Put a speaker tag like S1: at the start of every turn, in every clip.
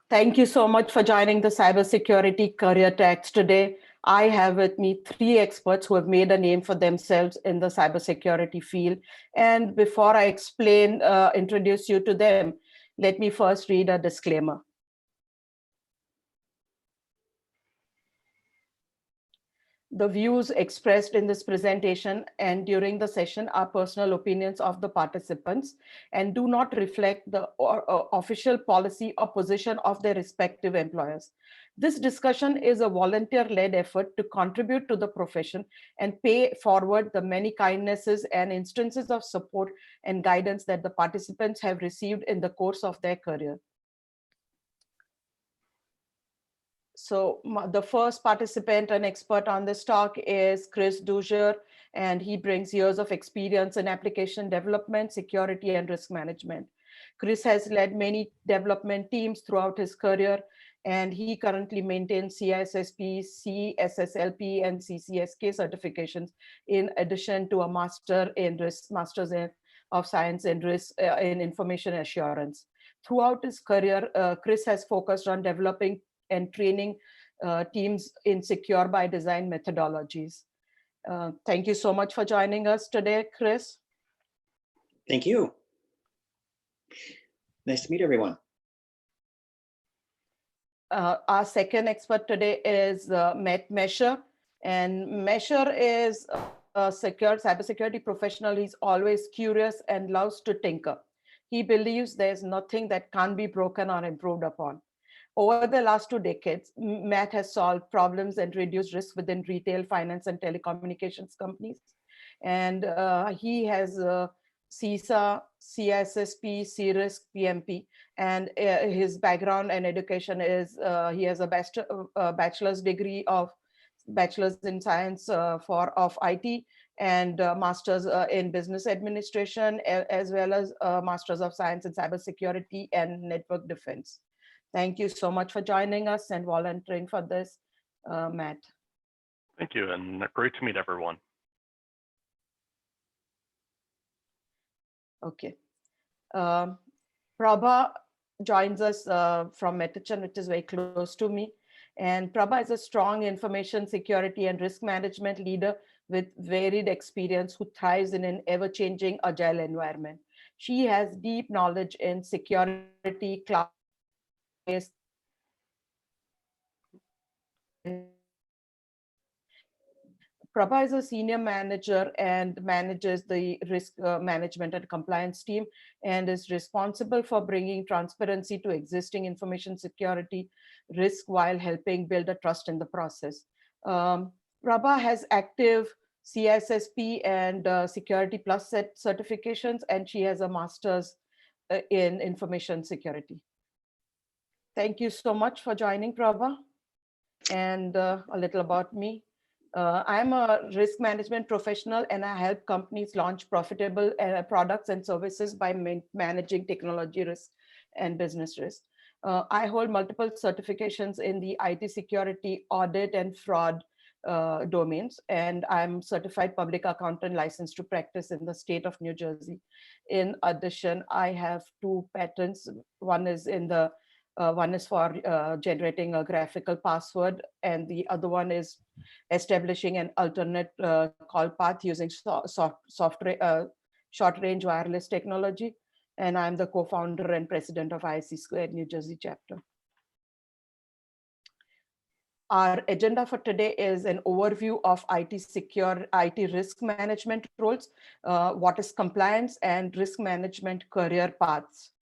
S1: Thank you so much for joining the Cybersecurity Career Tracks today. I have with me 3 experts who have made a name for themselves in the cybersecurity field. And before I introduce you to them, let me first read a disclaimer. The views expressed in this presentation and during the session are personal opinions of the participants and do not reflect the official policy or position of their respective employers. This discussion is a volunteer-led effort to contribute to the profession and pay forward the many kindnesses and instances of support and guidance that the participants have received in the course of their career. So the first participant and expert on this talk is Chris Dozier, and he brings years of experience in application development, security, and risk management. Chris has led many development teams throughout his career, and he currently maintains CISSP, CSSLP, and CCSK certifications, in addition to a Master's of Science in Risk in Information Assurance. Throughout his career, Chris has focused on developing and training teams in secure by design methodologies. Thank you so much for joining us today, Chris.
S2: Thank you. Nice to meet everyone.
S1: Our second expert today is Mescher, and Mescher is a cybersecurity professional. He's always curious and loves to tinker. He believes there's nothing that can't be broken or improved upon. Over the last 2 decades, Matt has solved problems and reduced risk within retail, finance, and telecommunications companies. And he has CISA, CISSP, CRISC, PMP. And his background and education is, he has a bachelor's degree of Bachelor's in Science of IT and Master's in Business Administration, as well as Master's of Science in Cybersecurity and Network Defense. Thank you so much for joining us and volunteering for this, Matt.
S3: Thank you, and great to meet everyone.
S1: Okay. Prabha joins us from Mescher, which is very close to me. And Prabha is a strong information security and risk management leader with varied experience who thrives in an ever-changing agile environment. She has deep knowledge in security, cloud, Prabha is a senior manager and manages the risk management and compliance team and is responsible for bringing transparency to existing information security risk while helping build a trust in the process. Prabha has active CISSP and Security Plus set certifications, and she has a master's in information security. Thank you so much for joining, Prabha. And a little about me. I'm a risk management professional, and I help companies launch profitable products and services by managing technology risk and business risk. I hold multiple certifications in the IT security, audit, and fraud domains, and I'm certified public accountant licensed to practice in the state of New Jersey. In addition, I have 2 patents. One is for generating a graphical password, and the other one is establishing an alternate call path using short-range wireless technology. And I'm the co-founder and president of ISC Squared New Jersey chapter. Our agenda for today is an overview of IT risk management roles, what is compliance and risk management career paths,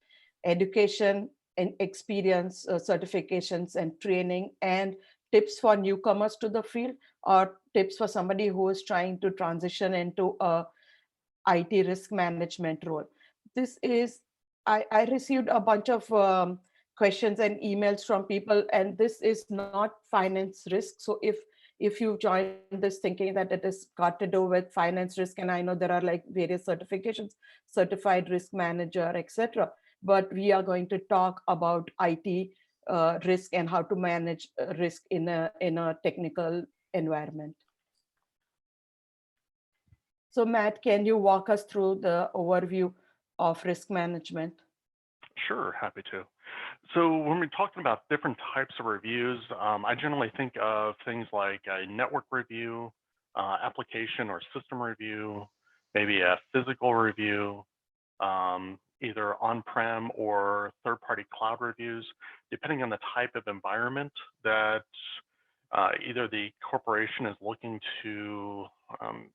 S1: education and experience, certifications and training, and tips for newcomers to the field, or tips for somebody who is trying to transition into a IT risk management role. This is, I received a bunch of questions and emails from people, and this is not finance risk. So if you join this thinking that it has got to do with finance risk, and I know there are like various certifications, certified risk manager, etc. But we are going to talk about IT risk and how to manage risk in a technical environment. So Matt, can you walk us through the overview of risk management?
S3: Sure, happy to. So when we're talking about different types of reviews, I generally think of things like a network review, application or system review, maybe a physical review, either on-prem or third-party cloud reviews, depending on the type of environment that either the corporation is looking to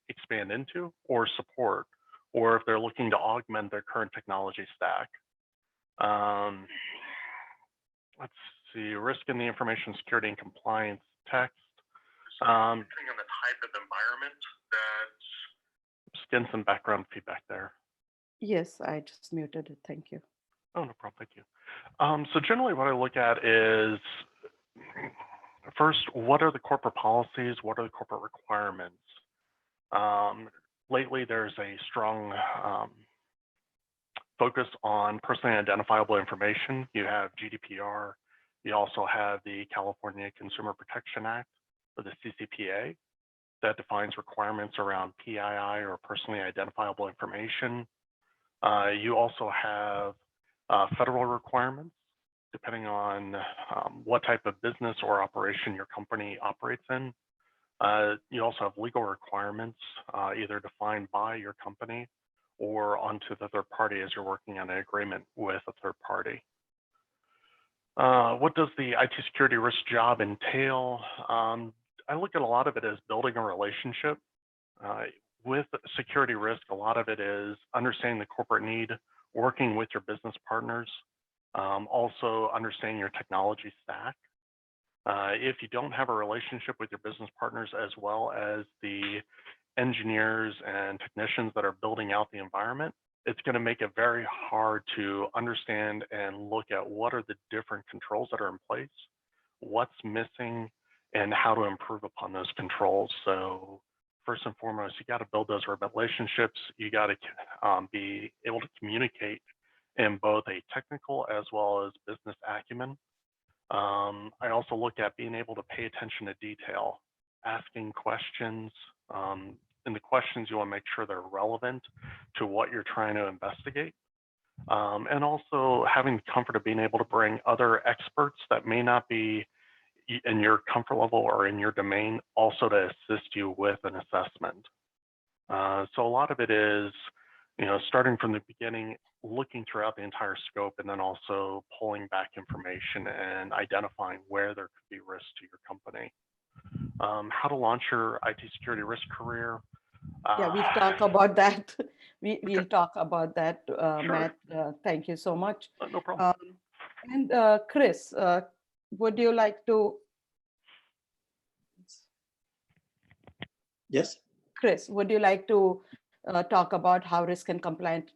S3: expand into or support, or if they're looking to augment their current technology stack. Let's see, risk in the information security and compliance text. Depending on the type of environment, just getting some background feedback there.
S1: Yes, I just muted it. Thank you.
S3: Oh, no problem. Thank you. So generally what I look at is, first, what are the corporate policies? What are the corporate requirements? Lately, there's a strong focus on personally identifiable information. You have GDPR. You also have the California Consumer Protection Act, or the CCPA, that defines requirements around PII, or personally identifiable information. You also have federal requirements, depending on what type of business or operation your company operates in. You also have legal requirements, either defined by your company or onto the third party as you're working on an agreement with a third party. What does the IT security risk job entail? I look at a lot of it as building a relationship. With security risk, a lot of it is understanding the corporate need, working with your business partners, also understanding your technology stack. If you don't have a relationship with your business partners as well as the engineers and technicians that are building out the environment, it's going to make it very hard to understand and look at what are the different controls that are in place, what's missing, and how to improve upon those controls. So first and foremost, you got to build those relationships. You got to be able to communicate in both a technical as well as business acumen. I also look at being able to pay attention to detail, asking questions. And the questions, you want to make sure they're relevant to what you're trying to investigate. And also having the comfort of being able to bring other experts that may not be in your comfort level or in your domain, also to assist you with an assessment. So a lot of it is, starting from the beginning, looking throughout the entire scope, and then also pulling back information and identifying where there could be risk to your company. How to launch your IT security risk career.
S1: Yeah, we'll talk about that. We'll talk about that,
S3: Sure.
S1: Matt. Thank you so much.
S3: No problem.
S1: And Chris, would you like to?
S2: Yes.
S1: Chris, would you like to talk about how risk and compliance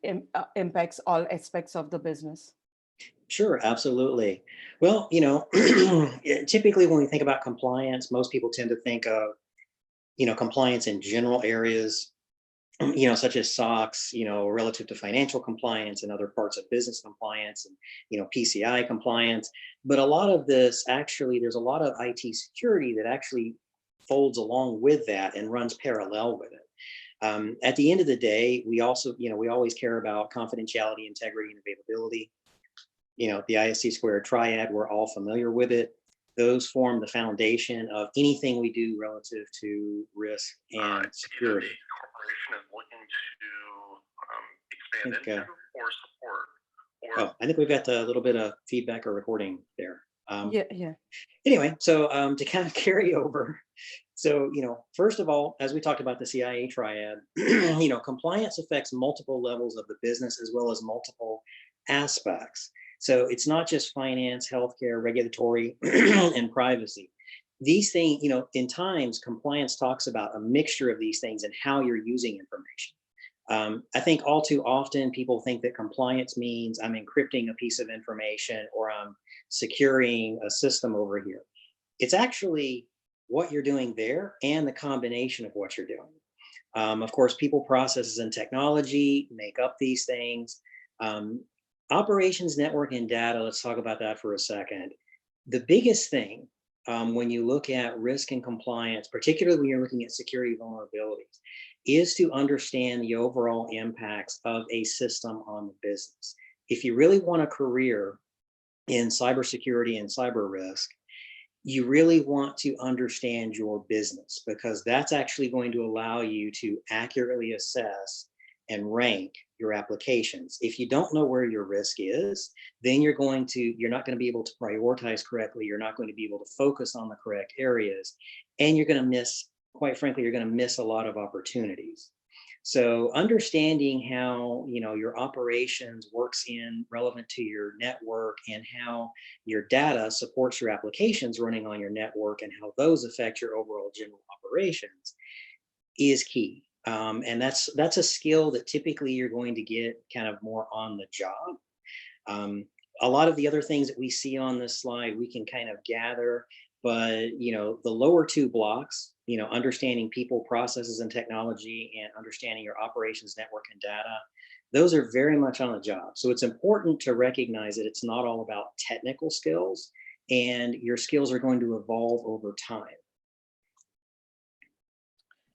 S1: impacts all aspects of the business?
S2: Sure, absolutely. Well, typically when we think about compliance, most people tend to think of, compliance in general areas, such as SOX, relative to financial compliance and other parts of business compliance and, PCI compliance. But a lot of this, actually, there's a lot of IT security that actually folds along with that and runs parallel with it. At the end of the day, we also, we always care about confidentiality, integrity, and availability. The ISC squared triad, we're all familiar with it. Those form the foundation of anything we do relative to risk and security.
S3: The corporation is looking to expand into or support.
S2: I think we've got a little bit of feedback or recording there.
S1: Yeah.
S2: Anyway, so to kind of carry over. So, first of all, as we talked about the CIA triad, compliance affects multiple levels of the business as well as multiple aspects. So it's not just finance, healthcare, regulatory, and privacy. These things, in times, compliance talks about a mixture of these things and how you're using information. I think all too often people think that compliance means I'm encrypting a piece of information or I'm securing a system over here. It's actually what you're doing there and the combination of what you're doing. Of course, people, processes, and technology make up these things. Operations, network, and data, let's talk about that for a second. The biggest thing when you look at risk and compliance, particularly when you're looking at security vulnerabilities, is to understand the overall impacts of a system on the business. If you really want a career in cybersecurity and cyber risk, you really want to understand your business, because that's actually going to allow you to accurately assess and rank your applications. If you don't know where your risk is, then you're not going to be able to prioritize correctly. You're not going to be able to focus on the correct areas, and you're going to miss, quite frankly, you're going to miss a lot of opportunities. So understanding how your operations works in relevant to your network, and how your data supports your applications running on your network, and how those affect your overall general operations is key. And that's a skill that typically you're going to get kind of more on the job. A lot of the other things that we see on this slide, we can kind of gather, but the lower two blocks, understanding people, processes, and technology, and understanding your operations, network, and data, those are very much on the job. So it's important to recognize that it's not all about technical skills, and your skills are going to evolve over time.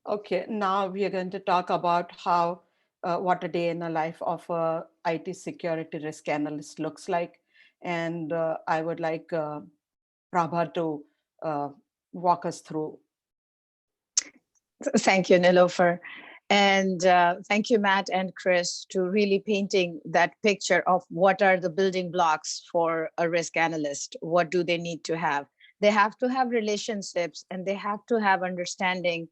S1: Okay, now we are going to talk about how what a day in the life of a IT security risk analyst looks like. And I would like Prabha to walk us through.
S4: Thank you, Niloufer. And thank you, Matt and Chris, to really painting that picture of what are the building blocks for a risk analyst. What do they need to have? They have to have relationships, and they have to have understanding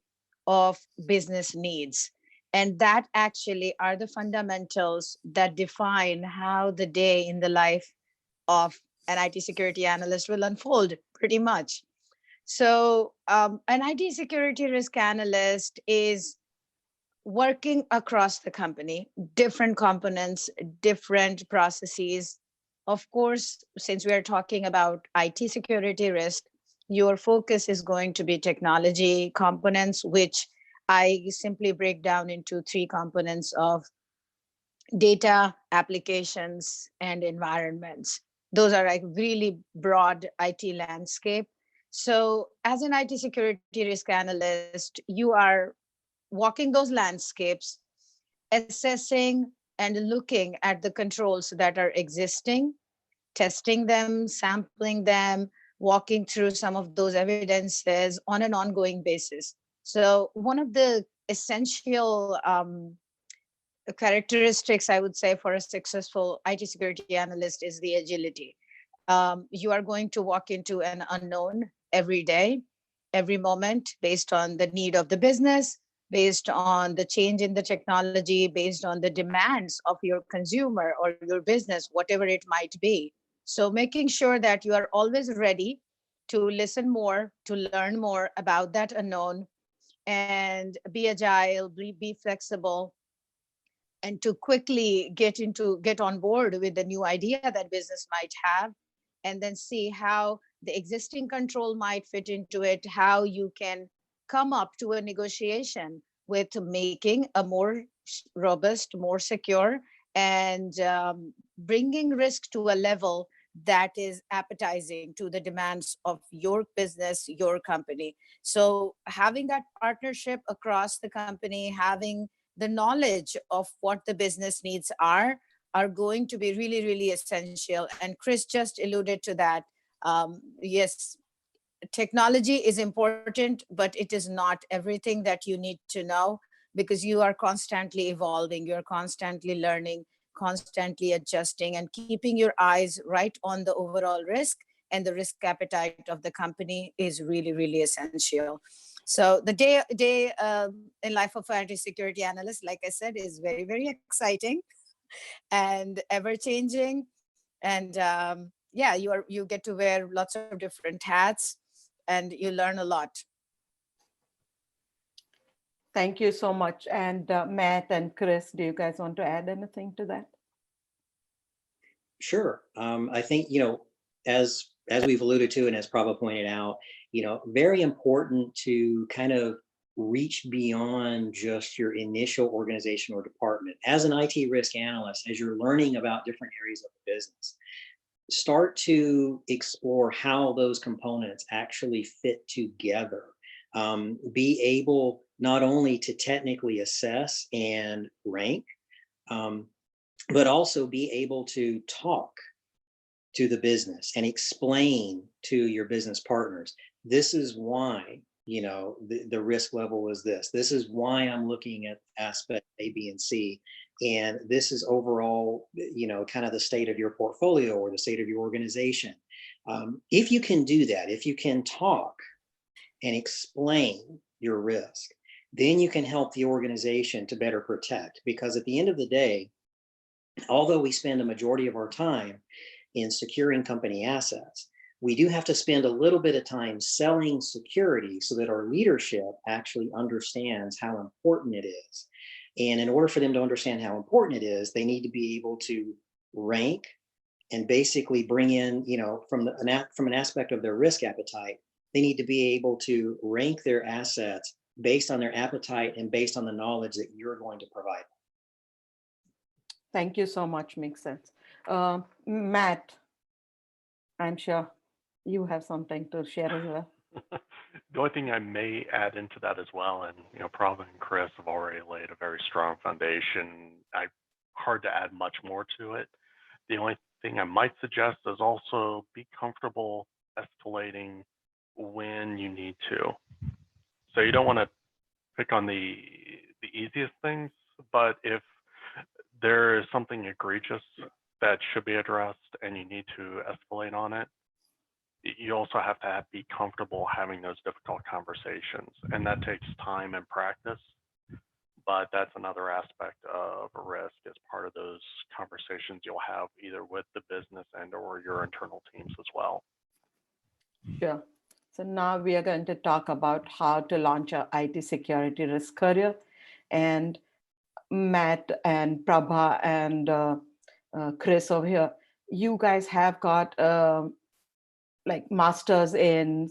S4: of business needs. And that actually are the fundamentals that define how the day in the life of an IT security analyst will unfold, pretty much. So an IT security risk analyst is working across the company, different components, different processes. Of course, since we are talking about IT security risk, your focus is going to be technology components, which I simply break down into three components of data, applications, and environments. Those are like really broad IT landscape. So as an IT security risk analyst, you are walking those landscapes, assessing and looking at the controls that are existing, testing them, sampling them, walking through some of those evidences on an ongoing basis. So one of the essential characteristics, I would say, for a successful IT security analyst is the agility. You are going to walk into an unknown every day, every moment, based on the need of the business, based on the change in the technology, based on the demands of your consumer or your business, whatever it might be. So making sure that you are always ready to listen more, to learn more about that unknown, and be agile, be flexible, and to quickly get on board with the new idea that business might have, and then see how the existing control might fit into it, how you can come up to a negotiation with making a more robust, more secure, and bringing risk to a level that is appetizing to the demands of your business, your company. So having that partnership across the company, having the knowledge of what the business needs are going to be really, really essential. And Chris just alluded to that. Yes, technology is important, but it is not everything that you need to know, because you are constantly evolving, you're constantly learning, constantly adjusting, and keeping your eyes right on the overall risk and the risk appetite of the company is really, really essential. So the day in life of an IT security analyst, like I said, is very, very exciting and ever changing. And yeah, you get to wear lots of different hats, and you learn a lot.
S1: Thank you so much. And Matt and Chris, do you guys want to add anything to that?
S2: Sure. I think, as we've alluded to, and as Prabha pointed out, very important to kind of reach beyond just your initial organization or department. As an IT risk analyst, as you're learning about different areas of the business, start to explore how those components actually fit together. Be able not only to technically assess and rank, but also be able to talk to the business and explain to your business partners, this is why, you know, the risk level is this. This is why I'm looking at aspect A, B, and C. And this is overall, you know, kind of the state of your portfolio or the state of your organization. If you can do that, if you can talk and explain your risk, then you can help the organization to better protect. Because at the end of the day, although we spend a majority of our time in securing company assets, we do have to spend a little bit of time selling security so that our leadership actually understands how important it is. And in order for them to understand how important it is, they need to be able to rank and basically bring in, you know, from an aspect of their risk appetite, they need to be able to rank their assets based on their appetite and based on the knowledge that you're going to provide.
S1: Thank you so much. Makes sense. Matt, I'm sure you have something to share as well.
S3: The only thing I may add into that as well, and you know, Prabha and Chris have already laid a very strong foundation. Hard to add much more to it. The only thing I might suggest is also be comfortable escalating when you need to. So you don't want to pick on the easiest things, but if there is something egregious that should be addressed and you need to escalate on it, you also have to be comfortable having those difficult conversations, and that takes time and practice. But that's another aspect of a risk as part of those conversations you'll have either with the business and or your internal teams as well.
S1: Sure. So now we are going to talk about how to launch a IT security risk career. And Matt and Prabha and Chris over here, you guys have got like masters in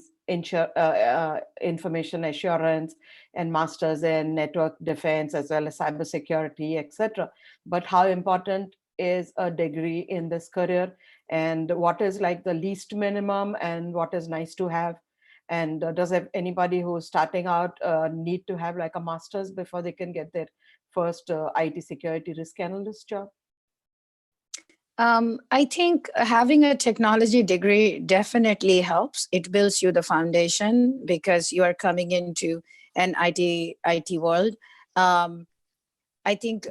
S1: information assurance and masters in network defense as well as cybersecurity, etc. But how important is a degree in this career, and what is like the least minimum and what is nice to have? And does anybody who's starting out need to have like a master's before they can get their first IT security risk analyst job?
S4: I think having a technology degree definitely helps. It builds you the foundation because you are coming into an IT world. I think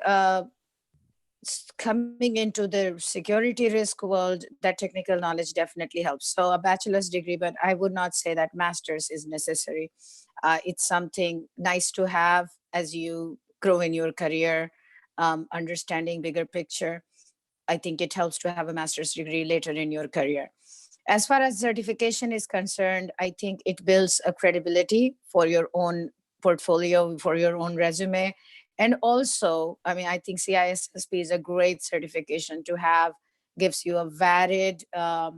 S4: coming into the security risk world, that technical knowledge definitely helps. So a bachelor's degree, but I would not say that master's is necessary. It's something nice to have as you grow in your career, understanding bigger picture. I think it helps to have a master's degree later in your career. As far as certification is concerned, I think it builds a credibility for your own portfolio, for your own resume. And also, I mean, I think CISSP is a great certification to have, gives you a varied across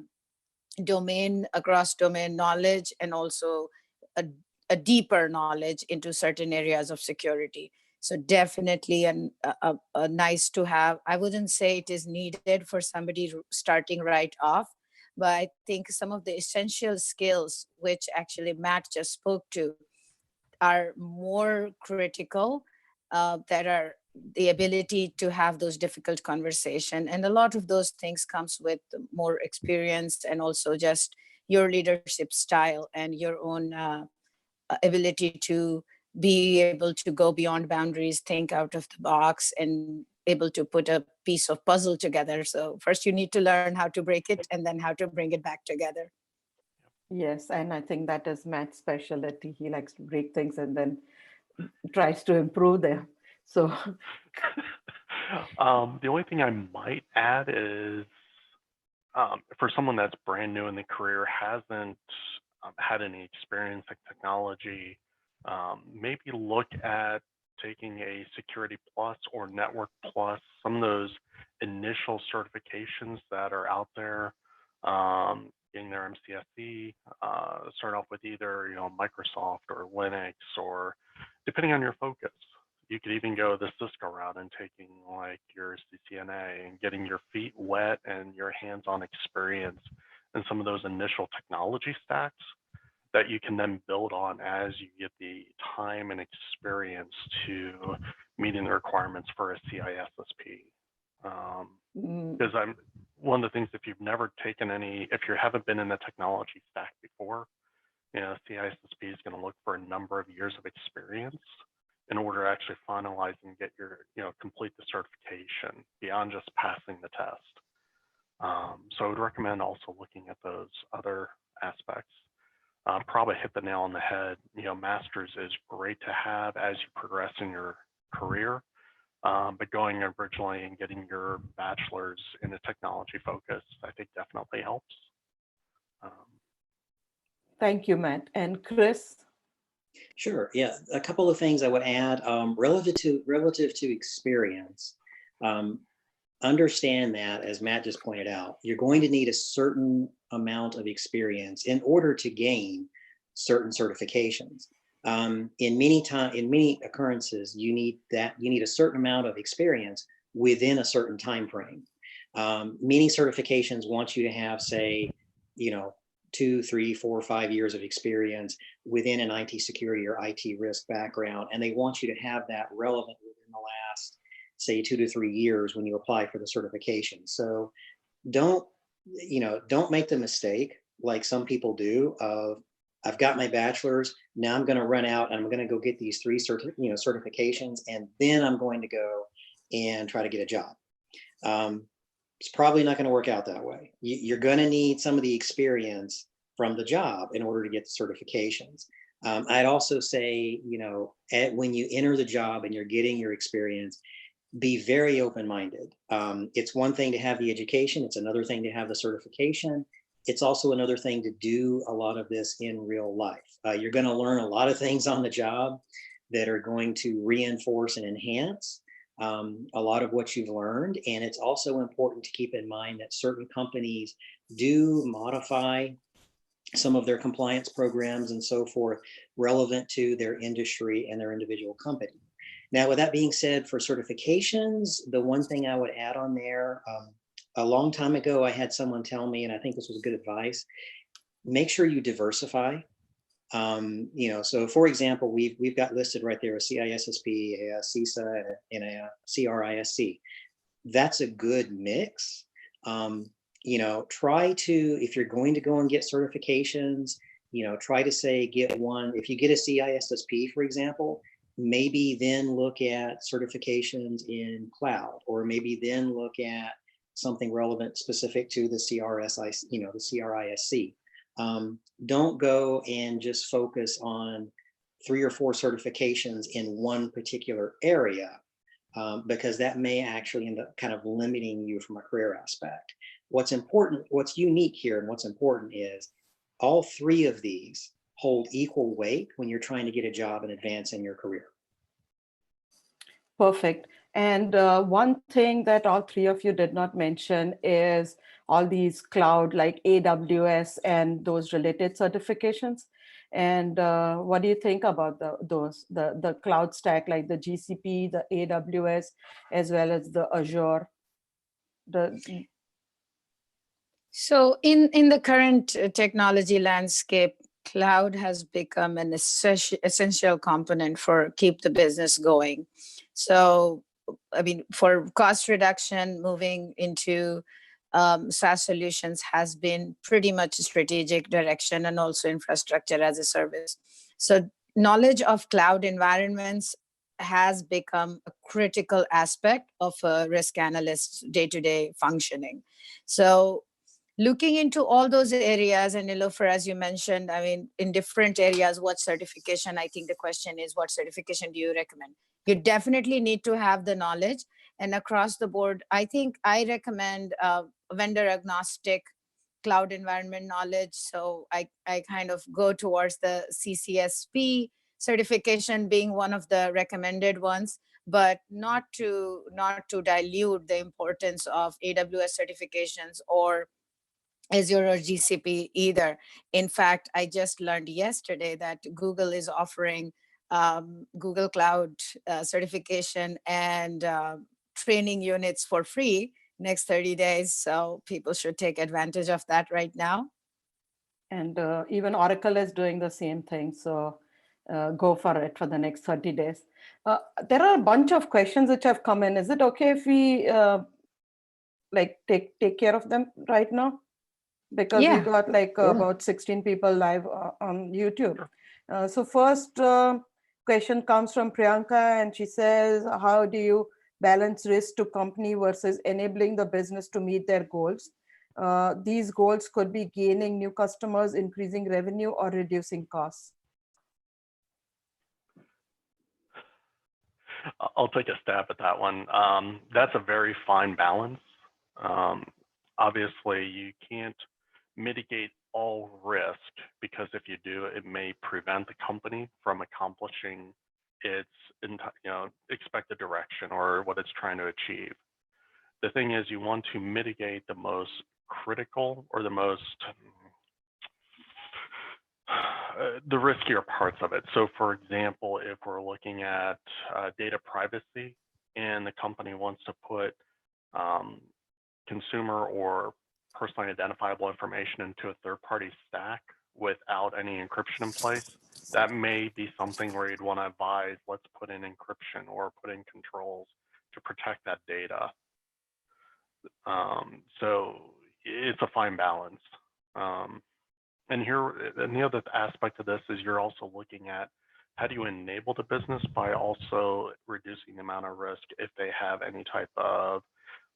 S4: domain knowledge, and also a deeper knowledge into certain areas of security. So definitely a nice to have. I wouldn't say it is needed for somebody starting right off, but I think some of the essential skills, which actually Matt just spoke to, are more critical, that are the ability to have those difficult conversations. And a lot of those things comes with more experience and also just your leadership style and your own ability to be able to go beyond boundaries, think out of the box, and able to put a piece of puzzle together. So first you need to learn how to break it and then how to bring it back together.
S1: Yes, and I think that is Matt's specialty. He likes to break things and then tries to improve them. So
S3: the only thing I might add is for someone that's brand new in the career, hasn't had any experience in technology, maybe look at taking a Security Plus or Network Plus, some of those initial certifications that are out there, getting their MCSE, start off with either, you know, Microsoft or Linux, or depending on your focus. You could even go the Cisco route and taking like your CCNA and getting your feet wet and your hands-on experience in some of those initial technology stacks that you can then build on as you get the time and experience to meeting the requirements for a CISSP. Because one of the things, if you've never taken if you haven't been in the technology stack before, CISSP is going to look for a number of years of experience in order to actually finalize and get your, complete the certification beyond just passing the test. So I would recommend also looking at those other aspects. Prabha hit the nail on the head. Master's is great to have as you progress in your career, but going originally and getting your bachelor's in a technology focus, I think definitely helps.
S1: Thank you, Matt. And Chris?
S2: Sure. Yeah, a couple of things I would add relative to experience. Understand that, as Matt just pointed out, you're going to need a certain amount of experience in order to gain certain certifications. In many occurrences, you need a certain amount of experience within a certain time frame. Many certifications want you to have, say, 2, 3, 4, 5 years of experience within an IT security or IT risk background, and they want you to have that relevant within the last, say, 2 to 3 years when you apply for the certification. So don't make the mistake like some people do of, I've got my bachelor's, now I'm going to run out and I'm going to go get these 3 certifications, and then I'm going to go and try to get a job. It's probably not going to work out that way. You're going to need some of the experience from the job in order to get the certifications. I'd also say, when you enter the job and you're getting your experience, be very open-minded. It's one thing to have the education. It's another thing to have the certification. It's also another thing to do a lot of this in real life. You're going to learn a lot of things on the job that are going to reinforce and enhance a lot of what you've learned. And it's also important to keep in mind that certain companies do modify some of their compliance programs and so forth relevant to their industry and their individual company. Now, with that being said, for certifications, the one thing I would add on there, a long time ago, I had someone tell me, and I think this was good advice, make sure you diversify. So for example, we've got listed right there a CISSP, a CISA, and a CRISC. That's a good mix. Try to, if you're going to go and get certifications, try to say get one. If you get a CISSP, for example, maybe then look at certifications in cloud, or maybe then look at something relevant specific to the CRSI, the CRISC. Don't go and just focus on 3 or 4 certifications in one particular area, because that may actually end up kind of limiting you from a career aspect. What's important, what's unique here and what's important is all 3 of these hold equal weight when you're trying to get a job and advance in your career.
S1: Perfect. And one thing that all 3 of you did not mention is all these cloud like AWS and those related certifications. And what do you think about the cloud stack, like the GCP, the AWS, as well as the Azure?
S4: So in the current technology landscape, cloud has become an essential component for keep the business going. So, I mean, for cost reduction, moving into SaaS solutions has been pretty much a strategic direction, and also infrastructure as a service. So knowledge of cloud environments has become a critical aspect of a risk analyst's day-to-day functioning. So looking into all those areas, and Niloufer, as you mentioned, I mean, in different areas, what certification, I think the question is, what certification do you recommend? You definitely need to have the knowledge, and across the board, I think I recommend vendor agnostic cloud environment knowledge. So I kind of go towards the CCSP certification being one of the recommended ones, but not to dilute the importance of AWS certifications or Azure or GCP either. In fact, I just learned yesterday that Google is offering Google Cloud certification and training units for free next 30 days. So people should take advantage of that right now.
S1: And even Oracle is doing the same thing. So go for it for the next 30 days. There are a bunch of questions which have come in. Is it okay if we like take care of them right now? Because we
S4: Yeah.
S1: got like
S2: Sure.
S1: about 16 people live on YouTube. So first question comes from Priyanka, and she says, how do you balance risk to company versus enabling the business to meet their goals? These goals could be gaining new customers, increasing revenue, or reducing costs.
S3: I'll take a stab at that one. That's a very fine balance. Obviously, you can't mitigate all risk, because if you do, it may prevent the company from accomplishing its expected direction or what it's trying to achieve. The thing is, you want to mitigate the most critical or the most the riskier parts of it. So for example, if we're looking at data privacy and the company wants to put consumer or personally identifiable information into a third-party stack without any encryption in place, that may be something where you'd want to advise, let's put in encryption or put in controls to protect that data. So it's a fine balance. And the other aspect of this is you're also looking at how do you enable the business by also reducing the amount of risk if they have any type of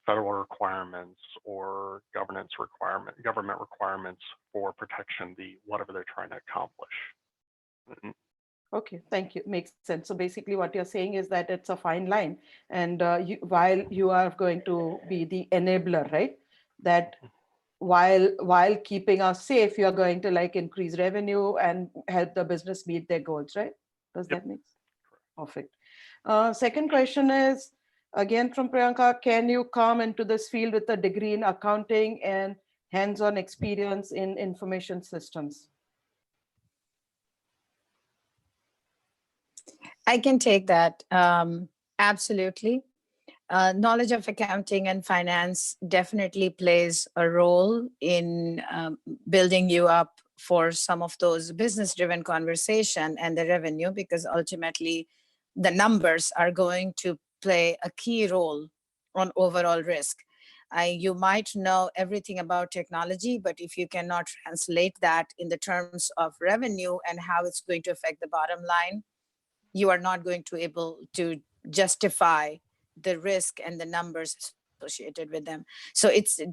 S3: federal requirements or government requirements for protection, whatever they're trying to accomplish.
S1: Okay, thank you. Makes sense. So basically what you're saying is that it's a fine line, and while you are going to be the enabler, right? That while keeping us safe, you're going to like increase revenue and help the business meet their goals, right? Does that make sense? Perfect. Second question is, again from Priyanka, can you come into this field with a degree in accounting and hands-on experience in information systems?
S4: I can take that. Absolutely. Knowledge of accounting and finance definitely plays a role in building you up for some of those business-driven conversation and the revenue, because ultimately the numbers are going to play a key role on overall risk. You might know everything about technology, but if you cannot translate that in the terms of revenue and how it's going to affect the bottom line, you are not going to be able to justify the risk and the numbers associated with them. So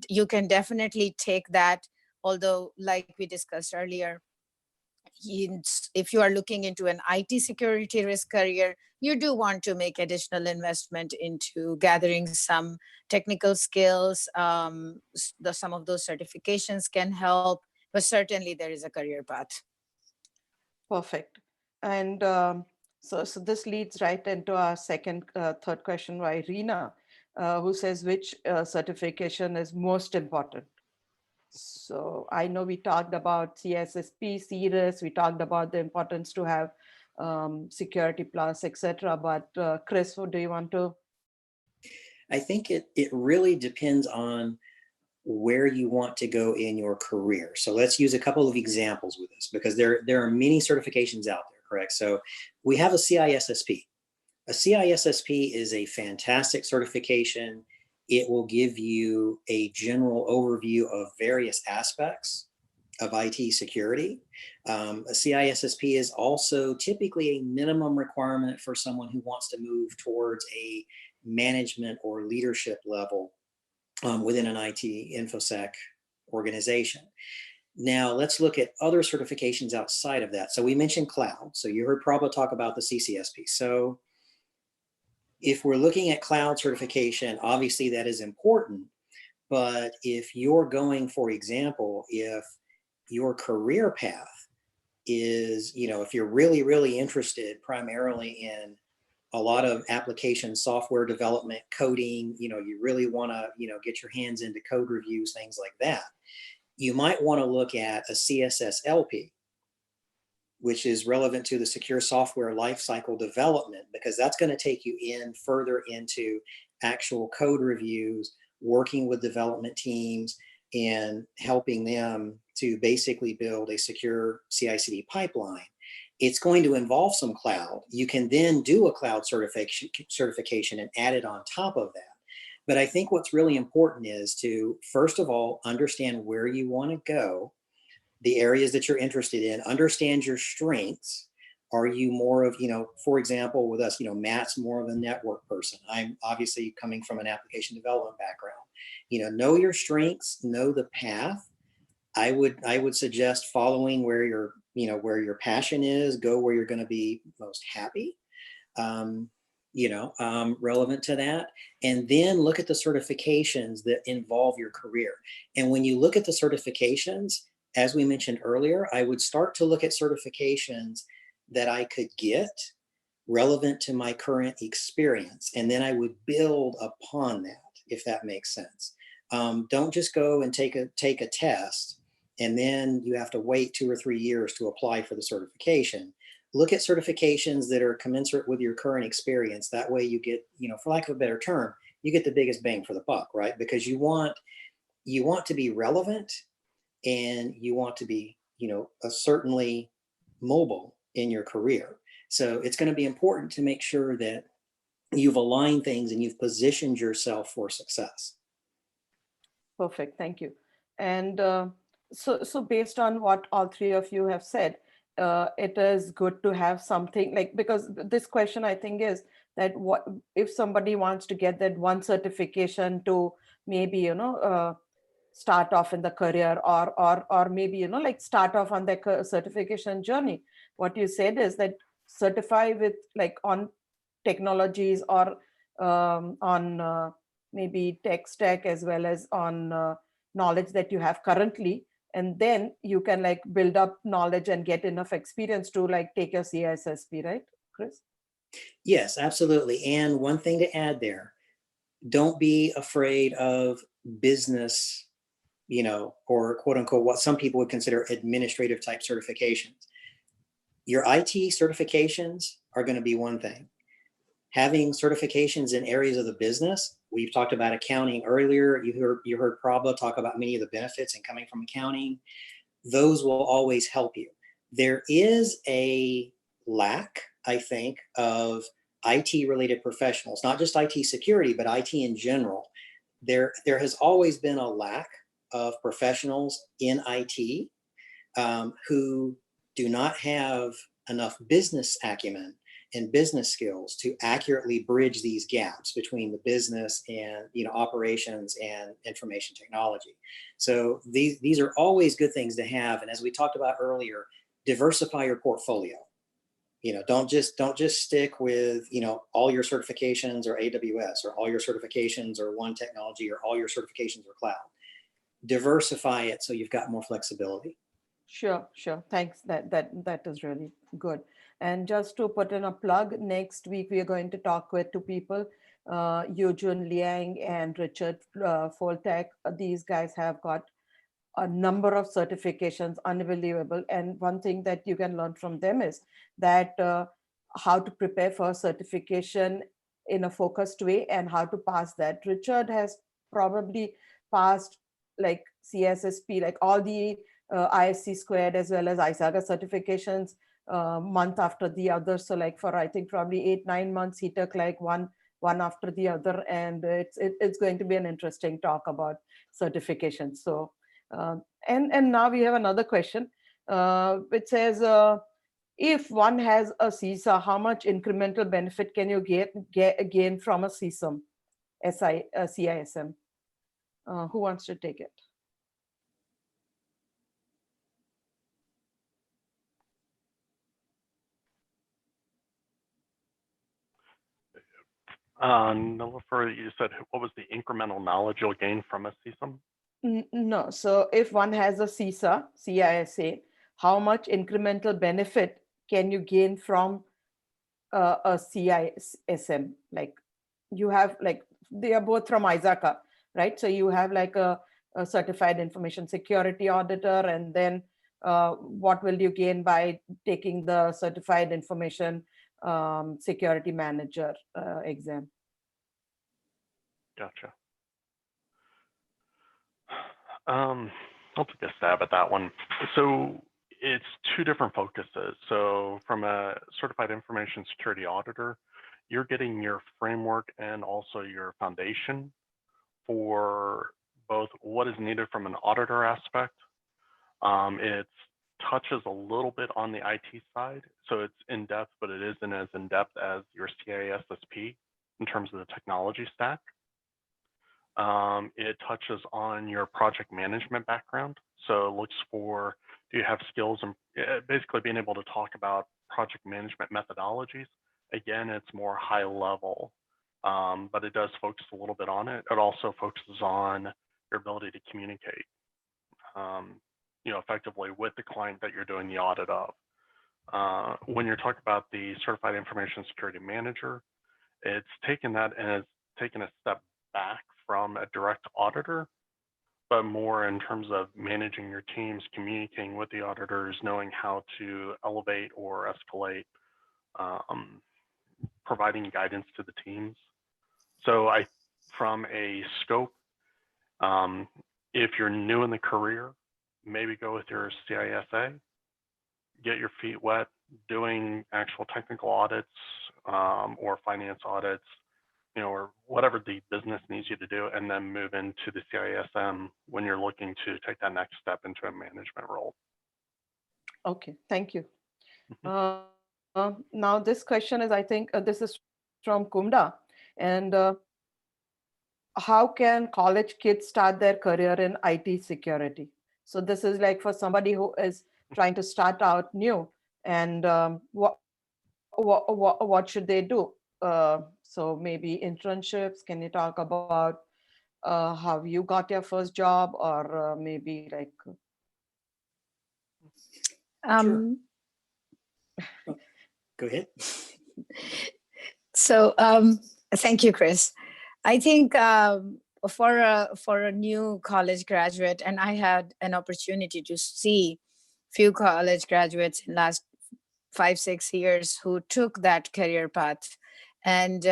S4: you can definitely take that, although like we discussed earlier, if you are looking into an IT security risk career, you do want to make additional investment into gathering some technical skills. Some of those certifications can help, but certainly there is a career path.
S1: Perfect. And so this leads right into our third question by Reena, who says which certification is most important. So I know we talked about CSSP, CRISC, we talked about the importance to have Security Plus, etc. But Chris, what do you want to?
S2: I think it really depends on where you want to go in your career. So let's use a couple of examples with this, because there are many certifications out there, correct? So we have a CISSP. A CISSP is a fantastic certification. It will give you a general overview of various aspects of IT security. A CISSP is also typically a minimum requirement for someone who wants to move towards a management or leadership level within an IT InfoSec organization. Now let's look at other certifications outside of that. So we mentioned cloud. So you heard Prabha talk about the CCSP. So if we're looking at cloud certification, obviously that is important. But if you're going, for example, if your career path is, if you're really, really interested primarily in a lot of application software development, coding, you really want to, get your hands into code reviews, things like that, you might want to look at a CSSLP, which is relevant to the secure software lifecycle development, because that's going to take you in further into actual code reviews, working with development teams and helping them to basically build a secure CI/CD pipeline. It's going to involve some cloud. You can then do a cloud certification and add it on top of that. But I think what's really important is to, first of all, understand where you want to go, the areas that you're interested in, understand your strengths. Are you more of, for example, with us, Matt's more of a network person. I'm obviously coming from an application development background. Know your strengths, know the path. I would suggest following where where your passion is, go where you're going to be most happy, relevant to that. And then look at the certifications that involve your career. And when you look at the certifications, as we mentioned earlier, I would start to look at certifications that I could get relevant to my current experience. And then I would build upon that, if that makes sense. Don't just go and take a test and then you have to wait 2 or 3 years to apply for the certification. Look at certifications that are commensurate with your current experience. That way you get, for lack of a better term, you get the biggest bang for the buck, right? Because you want to be relevant and you want to be, certainly mobile in your career. So it's going to be important to make sure that you've aligned things and you've positioned yourself for success.
S1: Perfect, thank you. And so based on what all three of you have said, it is good to have something like, because this question I think is that what if somebody wants to get that one certification to maybe, start off in the career or maybe, like start off on their certification journey. What you said is that certify with like on technologies or on maybe tech stack as well as on knowledge that you have currently. And then you can like build up knowledge and get enough experience to like take your CISSP, right, Chris?
S2: Yes, absolutely. And one thing to add there, don't be afraid of business, or quote unquote, what some people would consider administrative type certifications. Your IT certifications are going to be one thing. Having certifications in areas of the business, we've talked about accounting earlier. You heard Prabha talk about many of the benefits and coming from accounting. Those will always help you. There is a lack, I think, of IT related professionals, not just IT security, but IT in general. There has always been a lack of professionals in IT who do not have enough business acumen and business skills to accurately bridge these gaps between the business and operations and information technology. So these are always good things to have. And as we talked about earlier, diversify your portfolio. Don't just stick with all your certifications or AWS or all your certifications or one technology or all your certifications or cloud. Diversify it so you've got more flexibility.
S1: Sure. Thanks. That is really good. And just to put in a plug, next week we are going to talk with two people, Eugene Liang and Richard Foltek. These guys have got a number of certifications, unbelievable. And one thing that you can learn from them is that how to prepare for certification in a focused way and how to pass that. Richard has probably passed like CSSP, like all the ISC squared as well as ISAGA certifications month after the other. So like for, I think probably 8-9 months, he took like one after the other. And it's going to be an interesting talk about certification. So, and now we have another question, which says, if one has a CISA, how much incremental benefit can you gain from a CISM, CISM? Who wants to take it?
S3: Niloufer, you said what was the incremental knowledge you'll gain from a CISM?
S1: No. So if one has a CISA, CISA, how much incremental benefit can you gain from a CISM? Like you have like, they are both from ISACA, right? So you have like a certified information security auditor, and then what will you gain by taking the certified information security manager exam?
S3: Gotcha. I'll take a stab at that one. So it's two different focuses. So from a certified information security auditor, you're getting your framework and also your foundation for both what is needed from an auditor aspect. It touches a little bit on the IT side, so it's in depth, but it isn't as in depth as your CISSP in terms of the technology stack. It touches on your project management background, so it looks for, do you have skills and basically being able to talk about project management methodologies. Again, it's more high level, but it does focus a little bit on it. It also focuses on your ability to communicate, effectively with the client that you're doing the audit of. When you're talking about the Certified Information Security Manager, it's taken that and it's taken a step back from a direct auditor, but more in terms of managing your teams, communicating with the auditors, knowing how to elevate or escalate, providing guidance to the teams. So from a scope, if you're new in the career, maybe go with your CISA, get your feet wet, doing actual technical audits or finance audits, or whatever the business needs you to do, and then move into the CISM when you're looking to take that next step into a management role.
S1: Okay, thank you. Now this question is, I think this is from Kumda, and how can college kids start their career in IT security? So this is like for somebody who is trying to start out new, and what should they do? So maybe internships. Can you talk about how you got your first job, or maybe like?
S2: Sure. Go ahead.
S4: So thank you, Chris. I think for a new college graduate, and I had an opportunity to see few college graduates in last 5-6 years who took that career path, and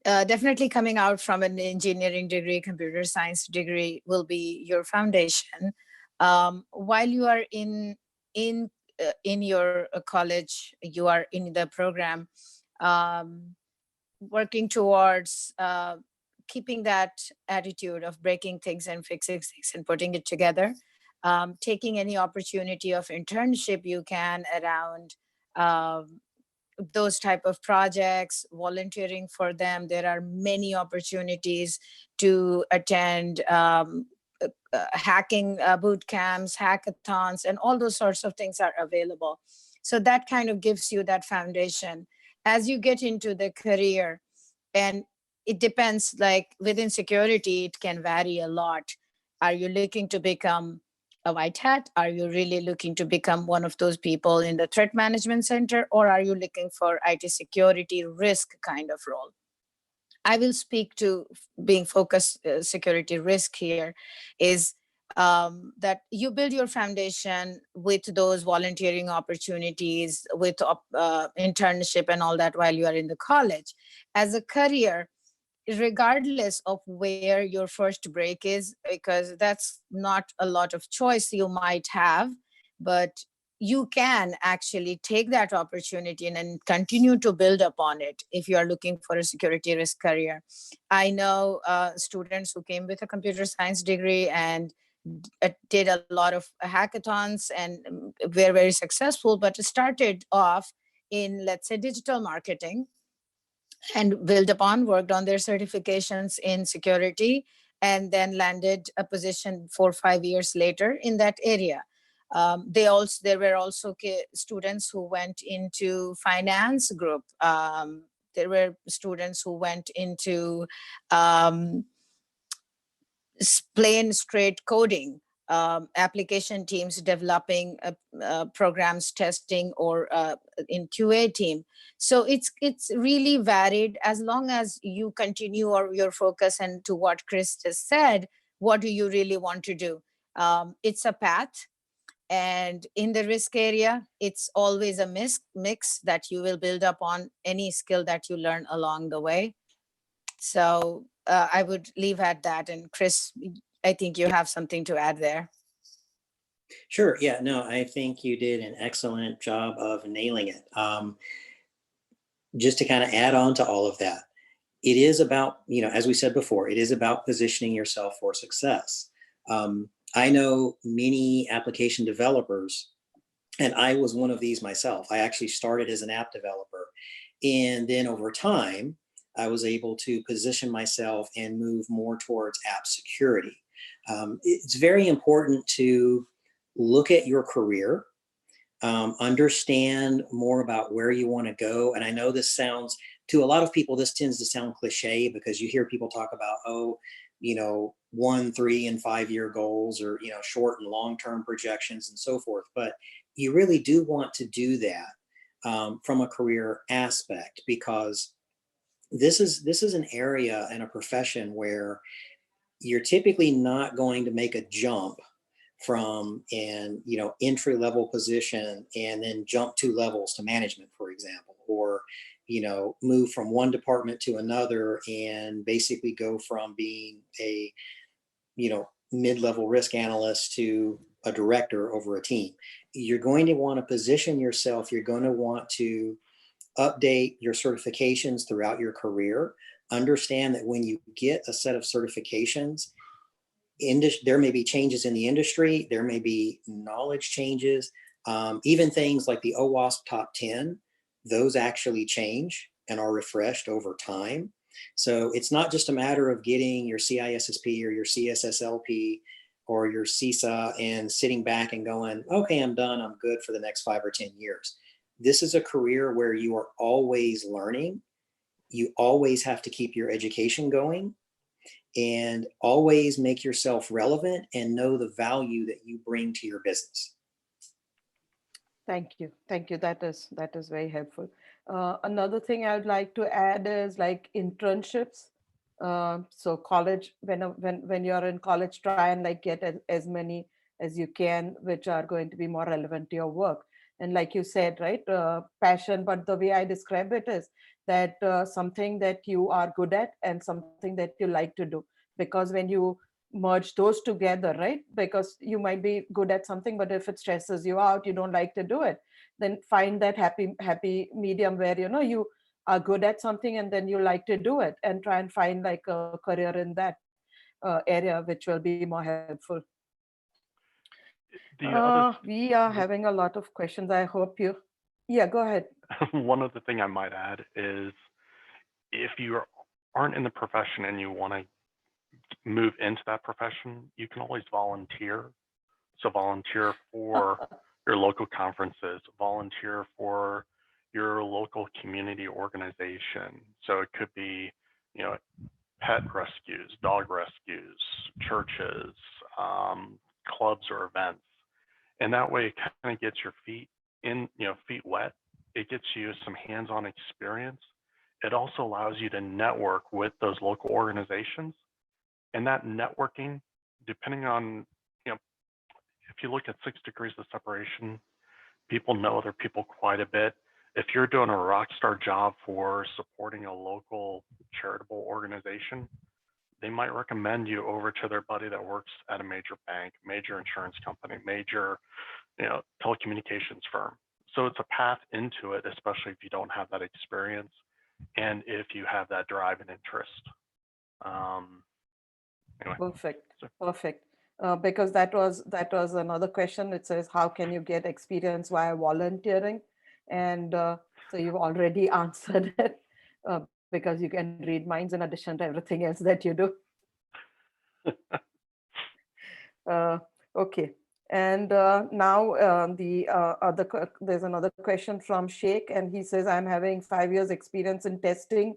S4: definitely coming out from an engineering degree, computer science degree will be your foundation. While you are in your college, you are in the program, working towards keeping that attitude of breaking things and fixing things and putting it together, taking any opportunity of internship you can around those type of projects, volunteering for them. There are many opportunities to attend hacking boot camps, hackathons, and all those sorts of things are available. So that kind of gives you that foundation. As you get into the career, and it depends, like within security, it can vary a lot. Are you looking to become a white hat? Are you really looking to become one of those people in the threat management center? Or are you looking for IT security risk kind of role? I will speak to being focused security risk here is that you build your foundation with those volunteering opportunities, with internship and all that while you are in the college. As a career, regardless of where your first break is, because that's not a lot of choice you might have, but you can actually take that opportunity and continue to build upon it if you are looking for a security risk career. I know students who came with a computer science degree and did a lot of hackathons and were very successful, but started off in, let's say, digital marketing, and built upon, worked on their certifications in security, and then landed a position 4 or 5 years later in that area. There were also students who went into finance group. There were students who went into plain straight coding, application teams developing programs, testing, or in QA team. So it's really varied, as long as you continue your focus. And to what Chris just said, what do you really want to do? It's a path. And in the risk area, it's always a mix that you will build up on any skill that you learn along the way. So I would leave at that. And Chris, I think you have something to add there.
S2: Sure. Yeah, no, I think you did an excellent job of nailing it. Just to kind of add on to all of that, it is about, as we said before, it is about positioning yourself for success. I know many application developers, and I was one of these myself. I actually started as an app developer. And then over time, I was able to position myself and move more towards app security. It's very important to look at your career, understand more about where you want to go. And I know this sounds, to a lot of people, this tends to sound cliche because you hear people talk about, 1, 3, and 5 year goals, or, short and long-term projections and so forth. But you really do want to do that from a career aspect, because this is an area and a profession where you're typically not going to make a jump from an entry level position and then jump 2 levels to management, for example, or move from one department to another and basically go from being a mid-level risk analyst to a director over a team. You're going to want to position yourself. You're going to want to update your certifications throughout your career. Understand that when you get a set of certifications, there may be changes in the industry, there may be knowledge changes, even things like the OWASP top 10, those actually change and are refreshed over time. So it's not just a matter of getting your CISSP or your CSSLP or your CISA and sitting back and going, okay, I'm done, I'm good for the next 5 or 10 years. This is a career where you are always learning. You always have to keep your education going, and always make yourself relevant and know the value that you bring to your business.
S1: Thank you. Thank you. That is very helpful. Another thing I would like to add is like internships. So college, when you're in college, try and like get as many as you can, which are going to be more relevant to your work. And like you said, right, passion, but the way I describe it is that something that you are good at and something that you like to do. Because when you merge those together, right, because you might be good at something, but if it stresses you out, you don't like to do it, then find that happy medium where you are good at something and then you like to do it, and try and find like a career in that area, which will be more helpful. We are having a lot of questions. I hope you, yeah, go ahead.
S3: One other thing I might add is, if you aren't in the profession and you want to move into that profession, you can always volunteer. So volunteer for your local conferences, volunteer for your local community organization. So it could be, pet rescues, dog rescues, churches, clubs or events. And that way it kind of gets your feet wet. It gets you some hands-on experience. It also allows you to network with those local organizations. And that networking, depending on, if you look at 6 degrees of separation, people know other people quite a bit. If you're doing a rock star job for supporting a local charitable organization, they might recommend you over to their buddy that works at a major bank, major insurance company, major, telecommunications firm. So it's a path into it, especially if you don't have that experience and if you have that drive and interest. Anyway.
S1: Perfect. Because that was another question. It says, how can you get experience via volunteering? And so you've already answered it, because you can read minds in addition to everything else that you do. Okay. And now there's another question from Sheikh, and he says, I'm having 5 years experience in testing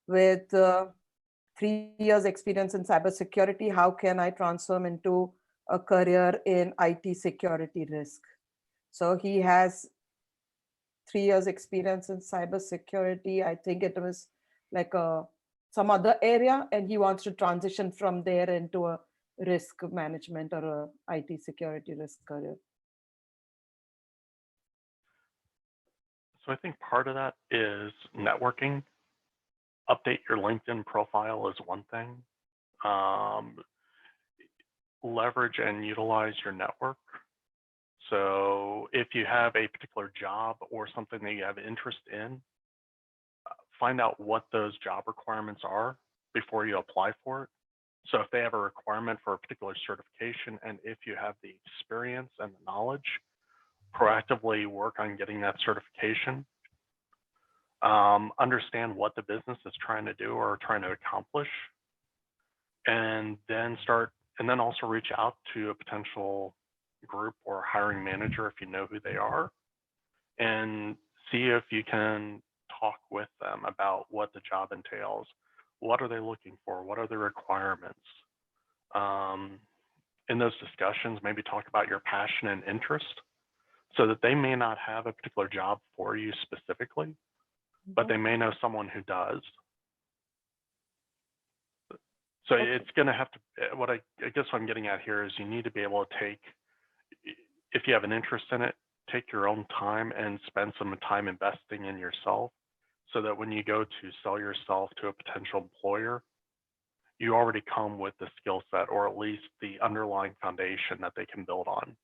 S1: with 3 years experience in cybersecurity. How can I transform into a career in IT security risk? So he has 3 years experience in cybersecurity. I think it was like some other area, and he wants to transition from there into a risk management or a IT security risk career.
S3: So I think part of that is networking. Update your LinkedIn profile is one thing. Leverage and utilize your network. So if you have a particular job or something that you have interest in, find out what those job requirements are before you apply for it. So if they have a requirement for a particular certification, and if you have the experience and the knowledge, proactively work on getting that certification. Understand what the business is trying to do or trying to accomplish, and then also reach out to a potential group or hiring manager if you know who they are, and see if you can talk with them about what the job entails. What are they looking for? What are the requirements? In those discussions, maybe talk about your passion and interest, so that they may not have a particular job for you specifically, but they may know someone who does. So it's going to have to, what I guess what I'm getting at here is you need to be able to take, if you have an interest in it, take your own time and spend some time investing in yourself, so that when you go to sell yourself to a potential employer, you already come with the skill set, or at least the underlying foundation that they can build on.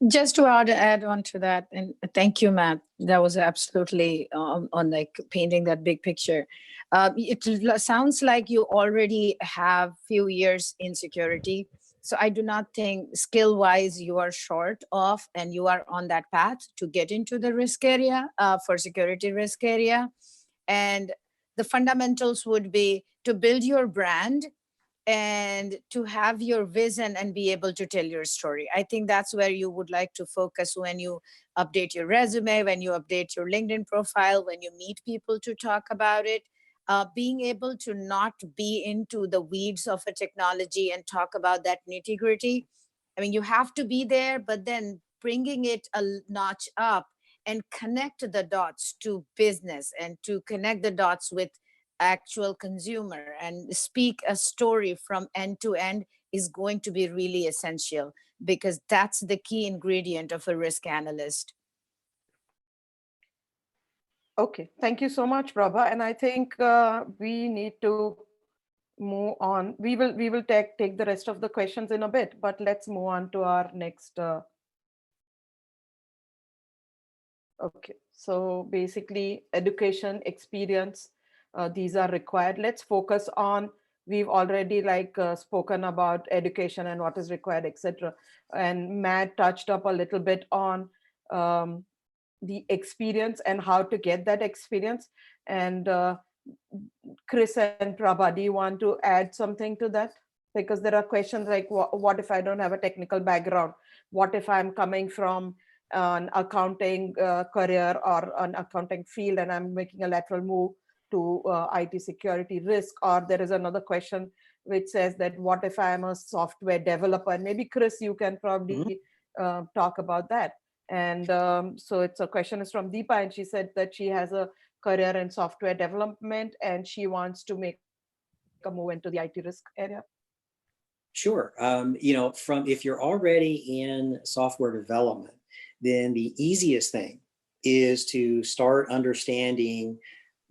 S4: Just to add on to that, and thank you, Matt. That was absolutely on like painting that big picture. It sounds like you already have few years in security. So I do not think skill-wise you are short of, and you are on that path to get into the risk area, for security risk area. And the fundamentals would be to build your brand and to have your vision and be able to tell your story. I think that's where you would like to focus when you update your resume, when you update your LinkedIn profile, when you meet people to talk about it. Being able to not be into the weeds of a technology and talk about that nitty-gritty. I mean, you have to be there, but then bringing it a notch up and connect the dots to business, and to connect the dots with actual consumer and speak a story from end to end is going to be really essential, because that's the key ingredient of a risk analyst.
S1: Okay, thank you so much, Prabha. And I think we need to move on. We will take the rest of the questions in a bit, but let's move on to our next. Okay, so basically education, experience, these are required. Let's focus on, we've already spoken about education and what is required, etc. And Matt touched up a little bit on the experience and how to get that experience. And Chris and Prabha, do you want to add something to that? Because there are questions like, what if I don't have a technical background? What if I'm coming from an accounting career or an accounting field, and I'm making a lateral move to IT security risk? Or there is another question which says that, what if I'm a software developer? And maybe Chris, you can probably talk about that. And so it's a question is from Deepa, and she said that she has a career in software development and she wants to make a move into the IT risk area.
S2: Sure. If you're already in software development, then the easiest thing is to start understanding